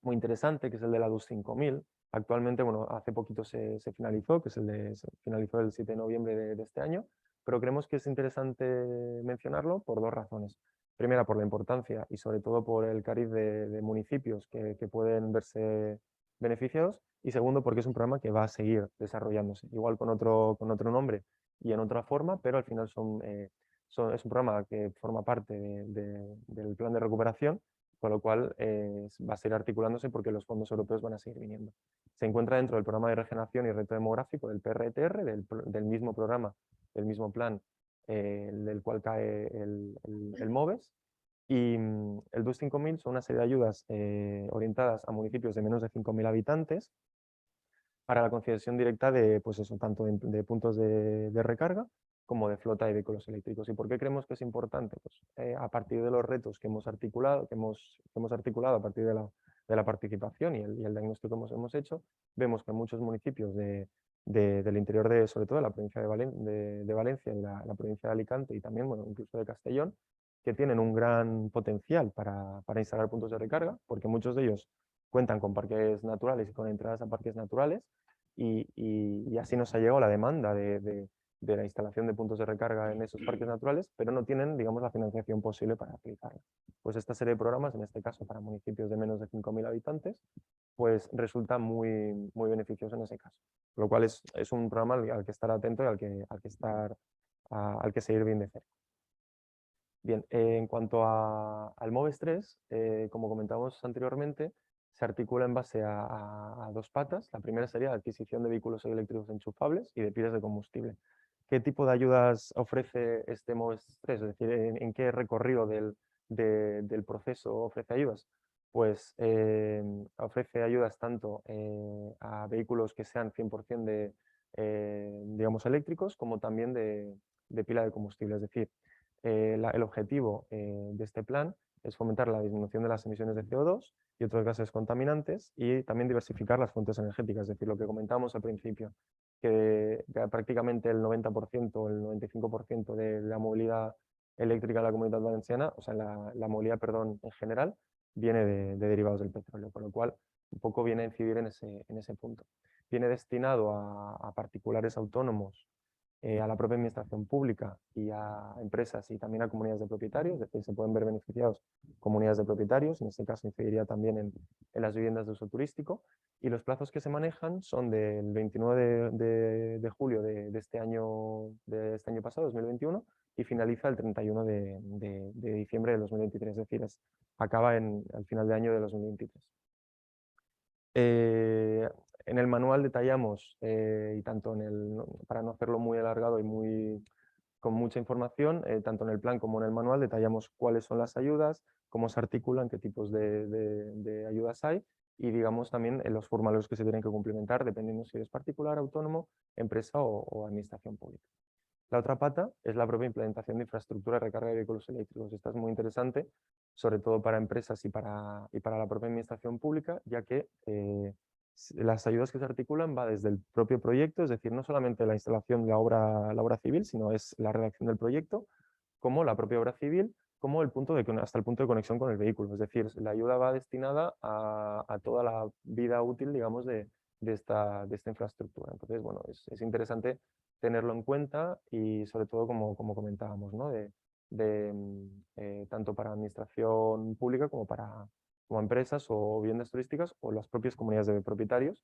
interesante, que es el de la DUS 5000. Actualmente, bueno, hace poquito se finalizó, se finalizó el 7 de noviembre de este año, pero creemos que es interesante mencionarlo por dos razones. Primera, por la importancia y sobre todo por el cariz de municipios que pueden verse beneficiados, y segundo, porque es un programa que va a seguir desarrollándose, igual con otro nombre y en otra forma, pero al final es un programa que forma parte del plan de recuperación, con lo cual va a seguir articulándose porque los fondos europeos van a seguir viniendo. Se encuentra dentro del programa de regeneración y reto demográfico del PRTR, del mismo programa, del mismo plan del cual cae el MOVES. Y el DUS 5000 son una serie de ayudas orientadas a municipios de menos de 5.000 habitantes para la concesión directa de, pues eso, tanto de puntos de recarga como de flota de vehículos eléctricos. ¿Y por qué creemos que es importante? Pues, a partir de los retos que hemos articulado, a partir de la participación y el diagnóstico que hemos hecho, vemos que en muchos municipios del interior sobre todo de la provincia de Valencia y la provincia de Alicante y también, bueno, incluso de Castellón, que tienen un gran potencial para instalar puntos de recarga, porque muchos de ellos cuentan con parques naturales y con entradas a parques naturales, y así nos ha llegado la demanda de la instalación de puntos de recarga en esos parques naturales, pero no tienen, digamos, la financiación posible para aplicarla. Pues esta serie de programas, en este caso para municipios de menos de 5.000 habitantes, pues resulta muy beneficioso en ese caso. Lo cual es un programa al que estar atento y al que seguir bien de cerca. Bien, en cuanto al MOVES 3, como comentábamos anteriormente, se articula en base a dos patas. La primera sería la adquisición de vehículos eléctricos enchufables y de pilas de combustible. ¿Qué tipo de ayudas ofrece este MOVES 3? Es decir, ¿en qué recorrido del proceso ofrece ayudas? Pues ofrece ayudas tanto a vehículos que sean 100% digamos, eléctricos, como también de pila de combustible. Es decir, el objetivo de este plan es fomentar la disminución de las emisiones de CO2 y otros gases contaminantes y también diversificar las fuentes energéticas, es decir, lo que comentábamos al principio, que prácticamente el 90% o el 95% de la movilidad eléctrica de la Comunidad Valenciana, o sea, la movilidad, perdón, en general, viene de derivados del petróleo, con lo cual un poco viene a incidir en ese punto. Viene destinado a particulares autónomos, a la propia administración pública y a empresas y también a comunidades de propietarios, es decir, se pueden ver beneficiados comunidades de propietarios, en este caso incidiría también en las viviendas de uso turístico, y los plazos que se manejan son del 29 de julio de este año pasado, 2021, y finaliza el 31 de diciembre de 2023, es decir, acaba al final de año de 2023. En el manual detallamos, y tanto para no hacerlo muy alargado y con mucha información, tanto en el plan como en el manual detallamos cuáles son las ayudas, cómo se articulan, qué tipos de ayudas hay y digamos también los formularios que se tienen que cumplimentar dependiendo si eres particular, autónomo, empresa o administración pública. La otra pata es la propia implementación de infraestructura de recarga de vehículos eléctricos. Esta es muy interesante, sobre todo para empresas y para la propia administración pública, ya que las ayudas que se articulan va desde el propio proyecto, es decir, no solamente la instalación de la obra civil, sino es la redacción del proyecto, como la propia obra civil, como hasta el punto de conexión con el vehículo. Es decir, la ayuda va destinada a toda la vida útil, digamos, de esta infraestructura. Entonces, bueno, es interesante tenerlo en cuenta y sobre todo, como comentábamos, ¿no? Tanto para administración pública como empresas o viviendas turísticas o las propias comunidades de propietarios,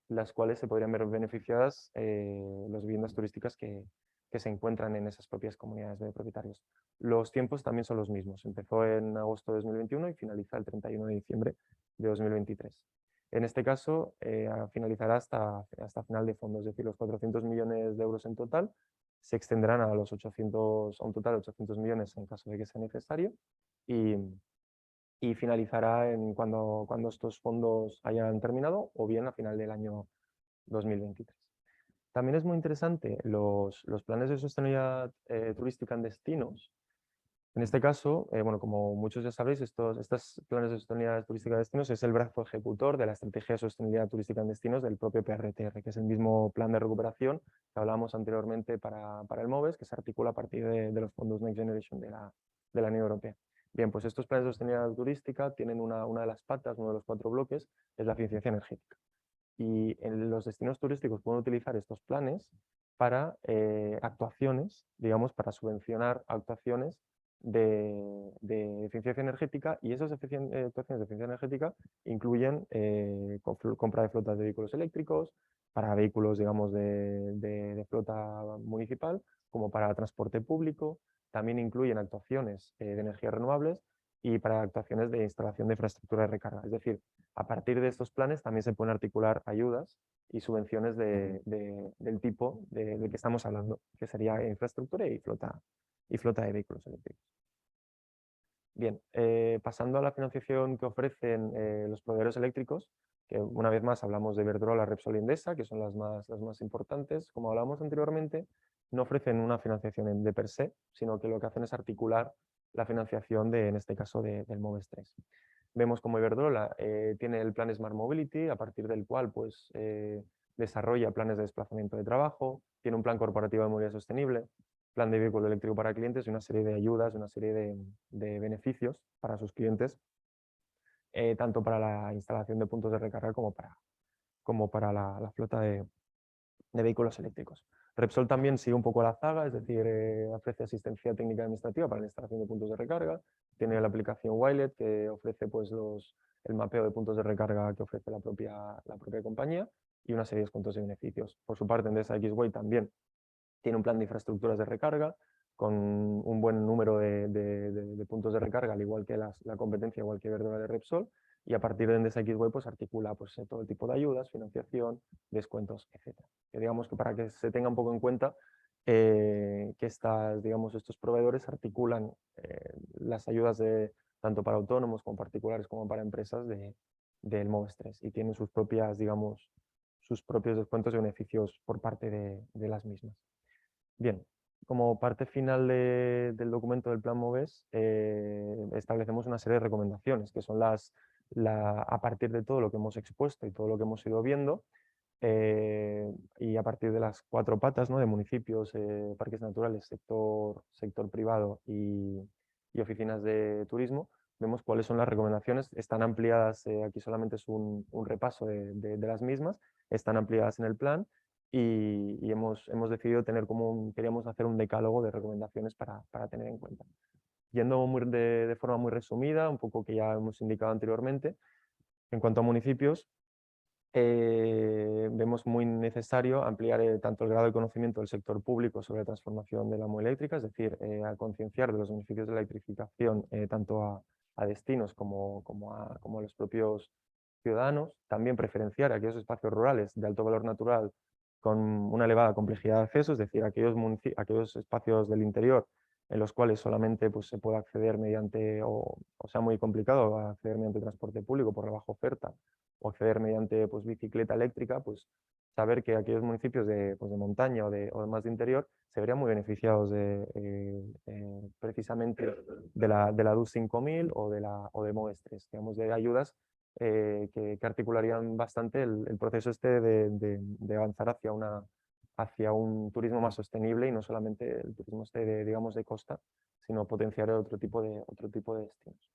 las cuales se podrían ver beneficiadas las viviendas turísticas que se encuentran en esas propias comunidades de propietarios. Los tiempos también son los mismos. Empezó en agosto de 2021 y finaliza el 31 de diciembre de 2023. En este caso, finalizará hasta final de fondo, es decir, los 400 millones de euros en total se extenderán a un total de 800 millones en caso de que sea necesario y finalizará cuando estos fondos hayan terminado o bien a final del año 2023. También es muy interesante los planes de sostenibilidad turística en destinos. En este caso, bueno, como muchos ya sabéis, estos planes de sostenibilidad turística de destinos es el brazo ejecutor de la estrategia de sostenibilidad turística en destinos del propio PRTR, que es el mismo plan de recuperación que hablábamos anteriormente para el MOVES, que se articula a partir de los fondos Next Generation de la Unión Europea. Bien, pues estos planes de sostenibilidad turística tienen una de las patas, uno de los 4 bloques, es la eficiencia energética. Y los destinos turísticos pueden utilizar estos planes para actuaciones, digamos, para subvencionar actuaciones de eficiencia energética, y esas actuaciones de eficiencia energética incluyen compra de flotas de vehículos eléctricos, para vehículos, digamos, de flota municipal, como para transporte público, también incluyen actuaciones de energías renovables y para actuaciones de instalación de infraestructura de recarga. Es decir, a partir de estos planes también se pueden articular ayudas y subvenciones del tipo del que estamos hablando, que sería infraestructura y flota de vehículos eléctricos. Bien, pasando a la financiación que ofrecen los proveedores eléctricos, que una vez más hablamos de Iberdrola, Repsol y Endesa, que son las más importantes. Como hablábamos anteriormente, no ofrecen una financiación de per se, sino que lo que hacen es articular la financiación en este caso del MOVES 3. Vemos como Iberdrola tiene el plan Smart Mobility, a partir del cual pues, desarrolla planes de desplazamiento de trabajo, tiene un plan corporativo de movilidad sostenible, plan de vehículo eléctrico para clientes y una serie de ayudas, una serie de beneficios para sus clientes, tanto para la instalación de puntos de recarga como para la flota de vehículos eléctricos. Repsol también sigue un poco la zaga, es decir, ofrece asistencia técnica administrativa para la instalación de puntos de recarga, tiene la aplicación Wilet que ofrece pues, el mapeo de puntos de recarga que ofrece la propia compañía y una serie de descuentos y beneficios. Por su parte, Endesa Xway también tiene un plan de infraestructuras de recarga con un buen número de puntos de recarga, al igual que la competencia, igual que Iberdrola de Repsol, y a partir de Endesa Xway pues articula pues, todo el tipo de ayudas, financiación, descuentos, etc. Que digamos que para que se tenga un poco en cuenta que estos proveedores articulan las ayudas tanto para autónomos como particulares como para empresas del MOVES 3 y tienen sus propias, digamos, sus propios descuentos y beneficios por parte de las mismas. Bien, como parte final del documento del Plan MOVES, establecemos una serie de recomendaciones, que son a partir de todo lo que hemos expuesto y todo lo que hemos ido viendo, y a partir de las 4 patas, ¿no?, de municipios, parques naturales, sector privado y oficinas de turismo, vemos cuáles son las recomendaciones. Están ampliadas, aquí solamente es un repaso de las mismas, están ampliadas en el plan y hemos decidido tener queríamos hacer un decálogo de recomendaciones para tener en cuenta. Yendo de forma muy resumida, un poco que ya hemos indicado anteriormente, en cuanto a municipios, vemos muy necesario ampliar tanto el grado de conocimiento del sector público sobre la transformación de la movilidad eléctrica, es decir, a concienciar de los beneficios de la electrificación tanto a destinos como a los propios ciudadanos. También preferenciar aquellos espacios rurales de alto valor natural con una elevada complejidad de acceso, es decir, aquellos espacios del interior en los cuales solamente pues, se puede acceder mediante, o sea muy complicado acceder mediante transporte público por la baja oferta, o acceder mediante pues, bicicleta eléctrica, pues saber que aquellos municipios pues, de montaña o de más de interior se verían muy beneficiados precisamente de la DUS 5000 o de MOVES 3, digamos, de ayudas que articularían bastante el proceso de avanzar hacia un turismo más sostenible y no solamente el turismo digamos, de costa, sino potenciar otro tipo de destinos.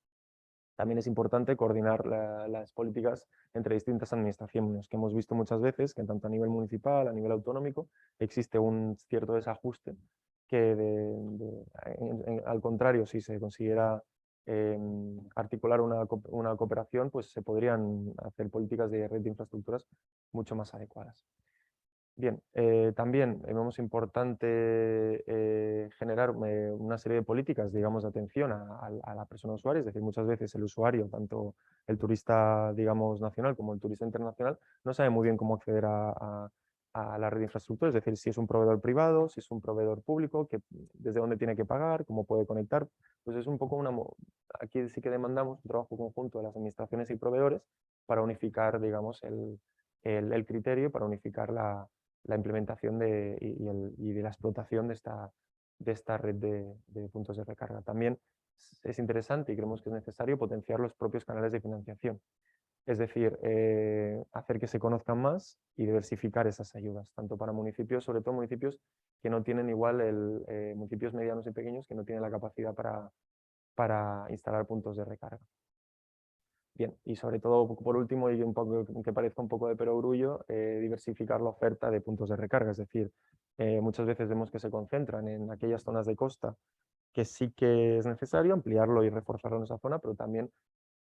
También es importante coordinar las políticas entre distintas administraciones, que hemos visto muchas veces que tanto a nivel municipal, a nivel autonómico, existe un cierto desajuste que al contrario, si se consiguiera articular una cooperación, pues se podrían hacer políticas de red de infraestructuras mucho más adecuadas. Bien, también vemos importante generar una serie de políticas, digamos, de atención a la persona usuaria, es decir, muchas veces el usuario, tanto el turista, digamos, nacional como el turista internacional, no sabe muy bien cómo acceder a la red de infraestructura, es decir, si es un proveedor privado, si es un proveedor público, desde dónde tiene que pagar, cómo puede conectar. Pues es un poco aquí sí que demandamos un trabajo conjunto de las administraciones y proveedores para unificar, digamos, el criterio, para unificar la implementación y de la explotación de esta red de puntos de recarga. También es interesante y creemos que es necesario potenciar los propios canales de financiación. Es decir, hacer que se conozcan más y diversificar esas ayudas, tanto para municipios, sobre todo municipios que no tienen igual, municipios medianos y pequeños que no tienen la capacidad para instalar puntos de recarga. Bien, y sobre todo, por último, y un poco, que parezca un poco de perogrullo, diversificar la oferta de puntos de recarga. Es decir, muchas veces vemos que se concentran en aquellas zonas de costa que sí que es necesario ampliarlo y reforzarlo en esa zona, pero también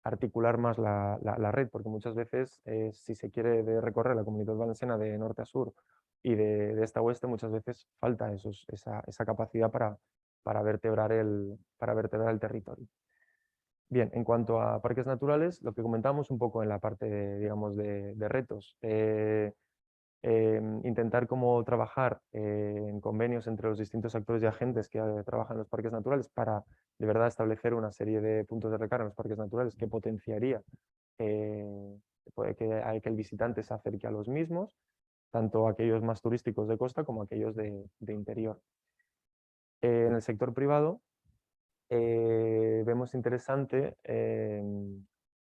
articular más la red, porque muchas veces si se quiere recorrer la Comunidad Valenciana de norte a sur y de este a oeste, muchas veces falta esa capacidad para vertebrar el territorio. Bien, en cuanto a parques naturales, lo que comentamos un poco en la parte digamos, de retos, intentar cómo trabajar en convenios entre los distintos actores y agentes que trabajan en los parques naturales para de verdad establecer una serie de puntos de recarga en los parques naturales que potenciaría que el visitante se acerque a los mismos, tanto aquellos más turísticos de costa como aquellos de interior. En el sector privado, vemos interesante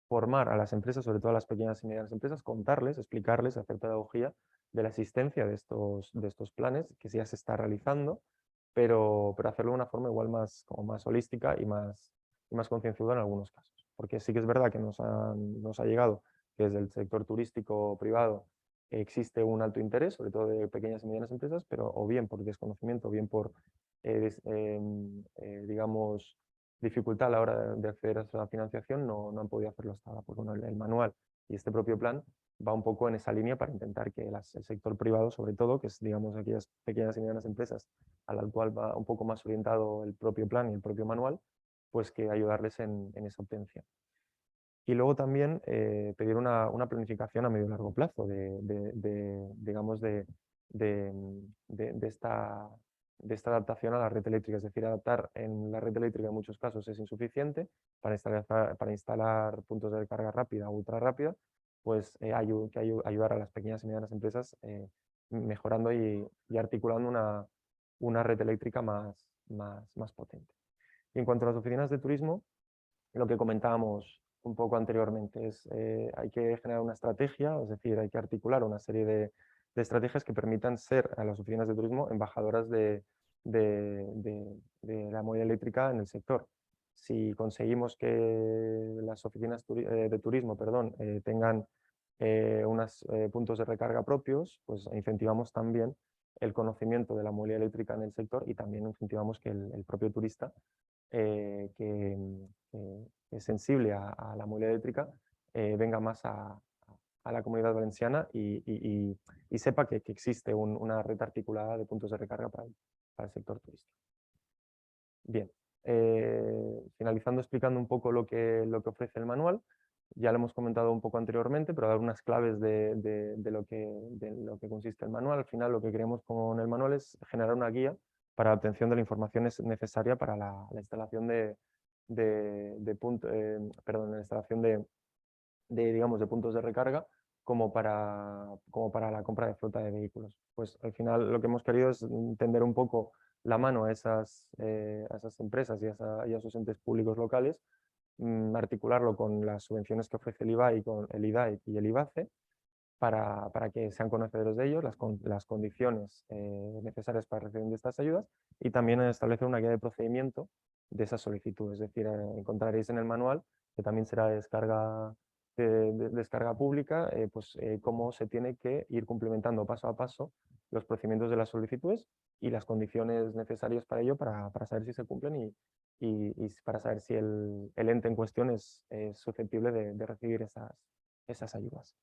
formar a las empresas, sobre todo a las pequeñas y medianas empresas, contarles, explicarles, hacer pedagogía de la existencia de estos planes que ya se está realizando, pero hacerlo de una forma igual más holística y más concienzuda en algunos casos. Porque sí que es verdad que nos ha llegado que desde el sector turístico privado existe un alto interés, sobre todo de pequeñas y medianas empresas, pero o bien por desconocimiento, o bien por digamos, dificultad a la hora de acceder a esa financiación, no han podido hacerlo hasta ahora. Porque el manual y este propio plan va un poco en esa línea para intentar que el sector privado, sobre todo, que es, digamos, aquellas pequeñas y medianas empresas a la cual va un poco más orientado el propio plan y el propio manual, pues que ayudarles en esa obtención. Y luego también pedir una planificación a medio y largo plazo digamos, de esta adaptación a la red eléctrica. Es decir, adaptar en la red eléctrica en muchos casos es insuficiente para instalar puntos de carga rápida o ultra rápida, pues ayudar a las pequeñas y medianas empresas mejorando y articulando una red eléctrica más potente. Y en cuanto a las oficinas de turismo, lo que comentábamos un poco anteriormente es hay que generar una estrategia, es decir, hay que articular una serie de estrategias que permitan ser a las oficinas de turismo embajadoras de la movilidad eléctrica en el sector. Si conseguimos que las oficinas de turismo tengan unos puntos de recarga propios, pues incentivamos también el conocimiento de la movilidad eléctrica en el sector y también incentivamos que el propio turista que es sensible a la movilidad eléctrica venga más a la Comunidad Valenciana y sepa que existe una red articulada de puntos de recarga para el sector turístico. Bien, finalizando explicando un poco lo que ofrece el manual. Ya lo hemos comentado un poco anteriormente, pero dar unas claves de lo que consiste el manual. Al final lo que queremos con el manual es generar una guía para la obtención de la información necesaria para la instalación de puntos de recarga como para la compra de flota de vehículos. Pues al final lo que hemos querido es tender un poco la mano a esas empresas y a esos entes públicos locales, articularlo con las subvenciones que ofrece el IVA y con el IDAE y el IVACE para que sean conocedores de ellos, las condiciones necesarias para recibir estas ayudas y también establecer una guía de procedimiento de esas solicitudes. Es decir, encontraréis en el manual, que también será descarga pública, cómo se tiene que ir cumplimentando paso a paso los procedimientos de las solicitudes y las condiciones necesarias para ello, para saber si se cumplen y para saber si el ente en cuestión es susceptible de recibir esas ayudas.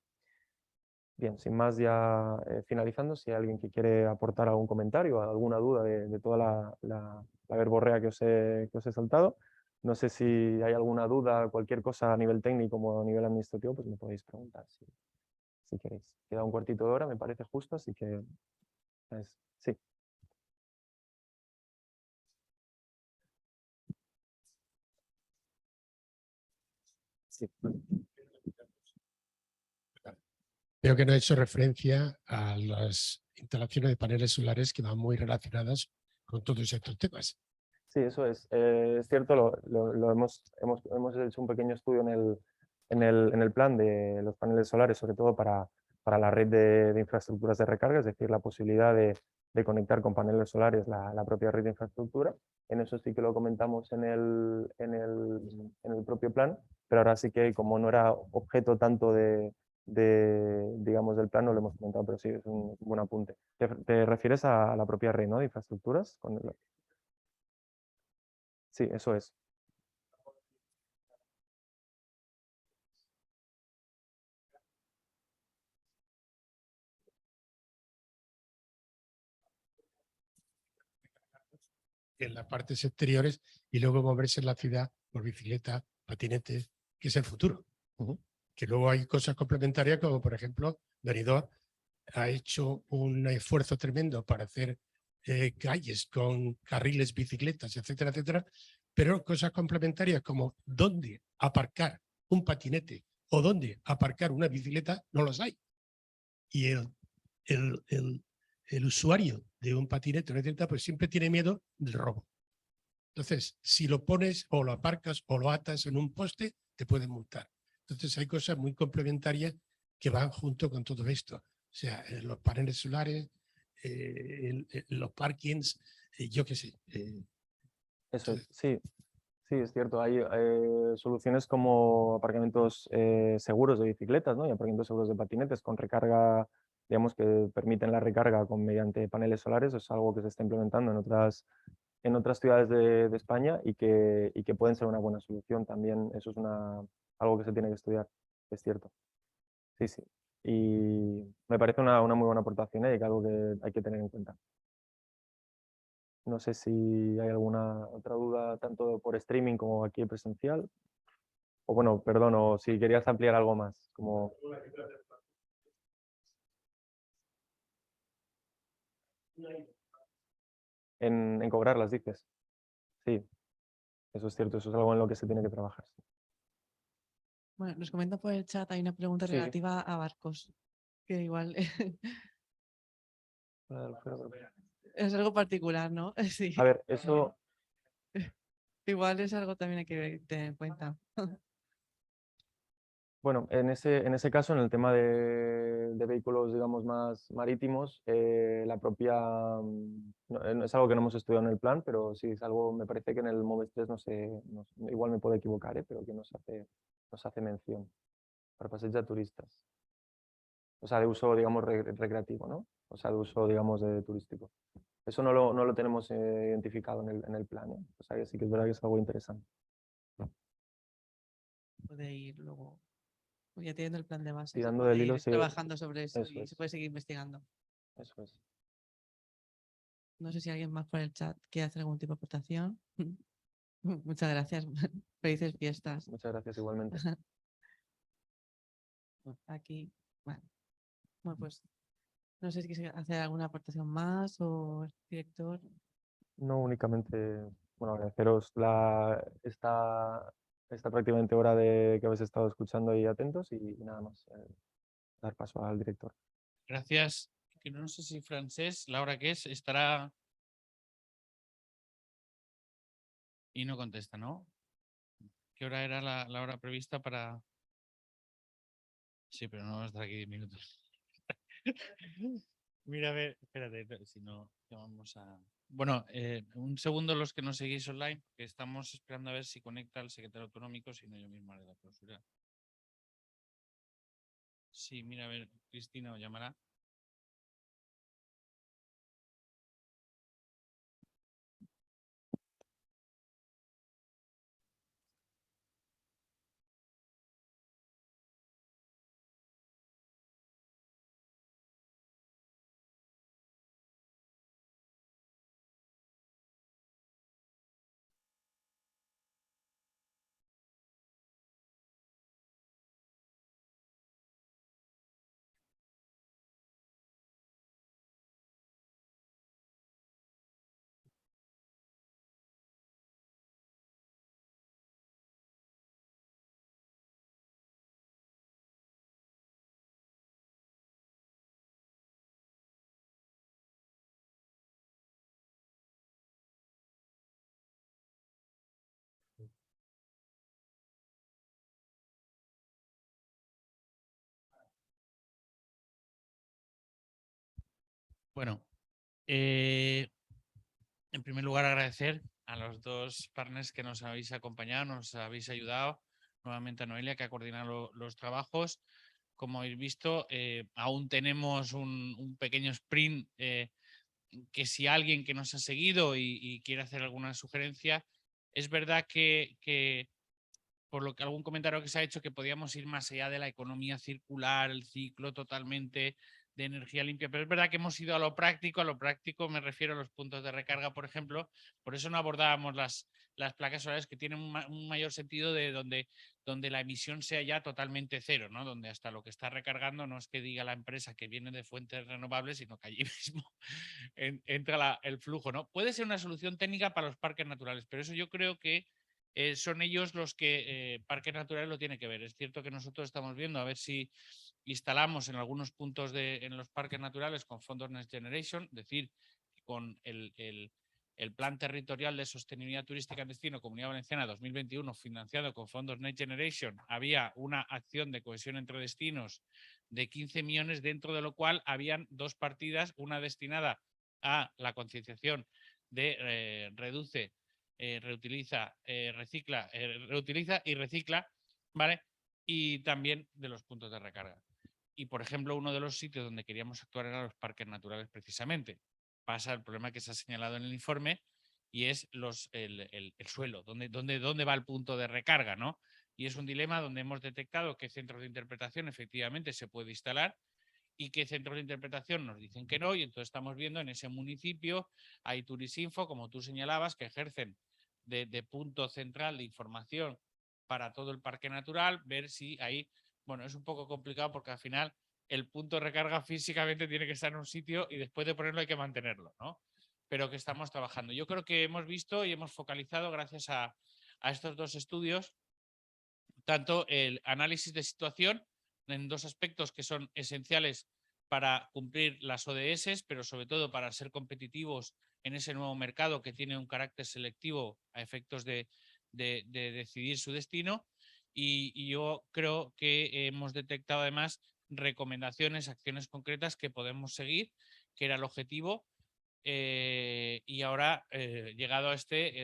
Bien, sin más, ya finalizando, si hay alguien que quiere aportar algún comentario, alguna duda de toda la verborrea que os he soltado, no sé si hay alguna duda, cualquier cosa a nivel técnico como a nivel administrativo, pues me podéis preguntar si queréis. Queda un cuartito de hora, me parece justo, así que sí. Sí. Veo que no he hecho referencia a las instalaciones de paneles solares que van muy relacionadas con todos estos temas. Sí, eso es. Es cierto, hemos hecho un pequeño estudio en el plan de los paneles solares, sobre todo para la red de infraestructuras de recarga, es decir, la posibilidad de conectar con paneles solares la propia red de infraestructura. En eso sí que lo comentamos en el propio plan, pero ahora sí que como no era objeto tanto digamos, del plan, no lo hemos comentado, pero sí, es un buen apunte. ¿Te refieres a la propia red, ¿no?, de infraestructuras? Sí, eso es. En las partes exteriores y luego moverse en la ciudad por bicicleta, patinetes, que es el futuro. Que luego hay cosas complementarias como, por ejemplo, Benidorm ha hecho un esfuerzo tremendo para hacer calles con carriles, bicicletas, etcétera, etcétera, pero cosas complementarias como dónde aparcar un patinete o dónde aparcar una bicicleta no los hay. Y el usuario de un patinete, etcétera, pues siempre tiene miedo del robo. Entonces, si lo pones o lo aparcas o lo atas en un poste, te pueden multar. Entonces, hay cosas muy complementarias que van junto con todo esto. O sea, los paneles solares, los parkings, yo qué sé. Eso es, sí. Sí, es cierto. Hay soluciones como aparcamientos seguros de bicicletas, ¿no?, y aparcamientos seguros de patinetes con recarga, digamos, que permiten la recarga mediante paneles solares. Es algo que se está implementando en otras ciudades de España y que pueden ser una buena solución. También eso es algo que se tiene que estudiar, es cierto. Sí, sí. Y me parece una muy buena aportación y algo que hay que tener en cuenta. No sé si hay alguna otra duda, tanto por streaming como aquí presencial. O bueno, perdón, o si querías ampliar algo más. En cobrarlas, dices. Sí, eso es cierto, eso es algo en lo que se tiene que trabajar. Bueno, nos comentan por el chat, hay una pregunta Sí, sí. relativa a barcos, que igual es algo particular, ¿no? Sí, A ver, eso, igual es algo también hay que tener en cuenta. bueno, en ese caso, en el tema de vehículos, digamos, más marítimos, la propia, no es algo que no hemos estudiado en el plan, pero sí es algo, me parece que en el MOVES 3, no sé, igual me puedo equivocar, pero que nos hace mención para paseos de turistas. O sea, de uso, digamos, recreativo, ¿no? O sea, de uso, digamos, turístico. Eso no lo tenemos identificado en el plan, ¿eh? O sea, que sí que es verdad que es algo interesante. Puede ir luego, ya teniendo el plan de base, se Tirando puede del hilo, ir sí, trabajando sobre eso eso y es. se puede seguir investigando. Eso es. No sé si alguien más por el chat quiere hacer algún tipo de aportación. Muchas gracias. Felices fiestas. Muchas gracias igualmente. Aquí, bueno, pues no sé si quieres hacer alguna aportación más o el director. No únicamente, bueno, agradeceros esta prácticamente hora de que habéis estado escuchando y atentos y nada más, dar paso al director. Gracias. Que no sé si Francés, la hora que es, estará y no contesta, ¿no? ¿Qué hora era la hora prevista para...? Sí, pero no vamos a estar aquí 10 minutos. Mira, a ver, espérate, si no, llamamos a... Bueno, un segundo los que nos seguís online, que estamos esperando a ver si conecta al secretario autonómico, si no yo mismo haré la clausura. Sí, mira, a ver, Cristina os llamará. Bueno, en primer lugar agradecer a los dos partners que nos habéis acompañado, nos habéis ayudado, nuevamente a Noelia que ha coordinado los trabajos. Como habéis visto, aún tenemos un pequeño sprint que si alguien que nos ha seguido y quiere hacer alguna sugerencia, es verdad que por lo que algún comentario que se ha hecho, que podíamos ir más allá de la economía circular, el ciclo totalmente de energía limpia, pero es verdad que hemos ido a lo práctico me refiero a los puntos de recarga, por ejemplo, por eso no abordábamos las placas solares que tienen un mayor sentido de donde la emisión sea ya totalmente cero, ¿no? Donde hasta lo que está recargando no es que diga la empresa que viene de fuentes renovables, sino que allí mismo entra el flujo, ¿no? Puede ser una solución técnica para los parques naturales, pero eso yo creo que son ellos los que Parques Naturales lo tiene que ver. Es cierto que nosotros estamos viendo a ver si instalamos en algunos puntos en los parques naturales con fondos Next Generation, es decir, con el Plan Territorial de Sostenibilidad Turística en Destino Comunidad Valenciana 2021 financiado con fondos Next Generation, había una acción de cohesión entre destinos de 15 millones, dentro de lo cual habían dos partidas, una destinada a la concienciación de reduce, reutiliza, recicla, reutiliza y recicla, ¿vale? Y también de los puntos de recarga. Y, por ejemplo, uno de los sitios donde queríamos actuar era los parques naturales precisamente. Pasa el problema que se ha señalado en el informe y es el suelo, dónde va el punto de recarga, ¿no? Y es un dilema donde hemos detectado que centros de interpretación efectivamente se puede instalar y que centros de interpretación nos dicen que no, y entonces estamos viendo en ese municipio hay Turisinfo, como tú señalabas, que ejercen de punto central de información para todo el parque natural, ver si ahí, bueno, es un poco complicado porque al final el punto de recarga físicamente tiene que estar en un sitio y después de ponerlo hay que mantenerlo, ¿no? Pero que estamos trabajando. Yo creo que hemos visto y hemos focalizado gracias a estos dos estudios tanto el análisis de situación en 2 aspectos que son esenciales para cumplir las ODS, pero sobre todo para ser competitivos en ese nuevo mercado que tiene un carácter selectivo a efectos de decidir su destino. Y yo creo que hemos detectado además recomendaciones, acciones concretas que podemos seguir, que era el objetivo. Y ahora, llegado a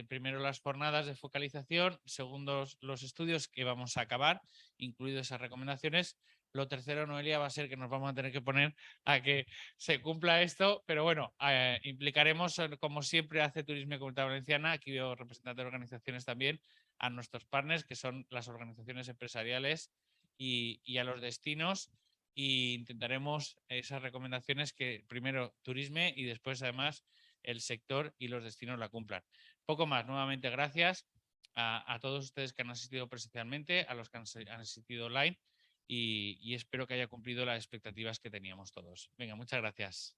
primero las jornadas de focalización, segundo los estudios que vamos a acabar, incluidas esas recomendaciones. Lo tercero, Noelia, va a ser que nos vamos a tener que poner a que se cumpla esto, pero bueno, implicaremos, como siempre hace Turismo y Comunidad Valenciana, aquí veo representantes de organizaciones también, a nuestros partners, que son las organizaciones empresariales y a los destinos, y intentaremos esas recomendaciones que primero Turisme y después además el sector y los destinos la cumplan. Poco más, nuevamente gracias a todos ustedes que han asistido presencialmente, a los que han asistido online y espero que haya cumplido las expectativas que teníamos todos. Venga, muchas gracias.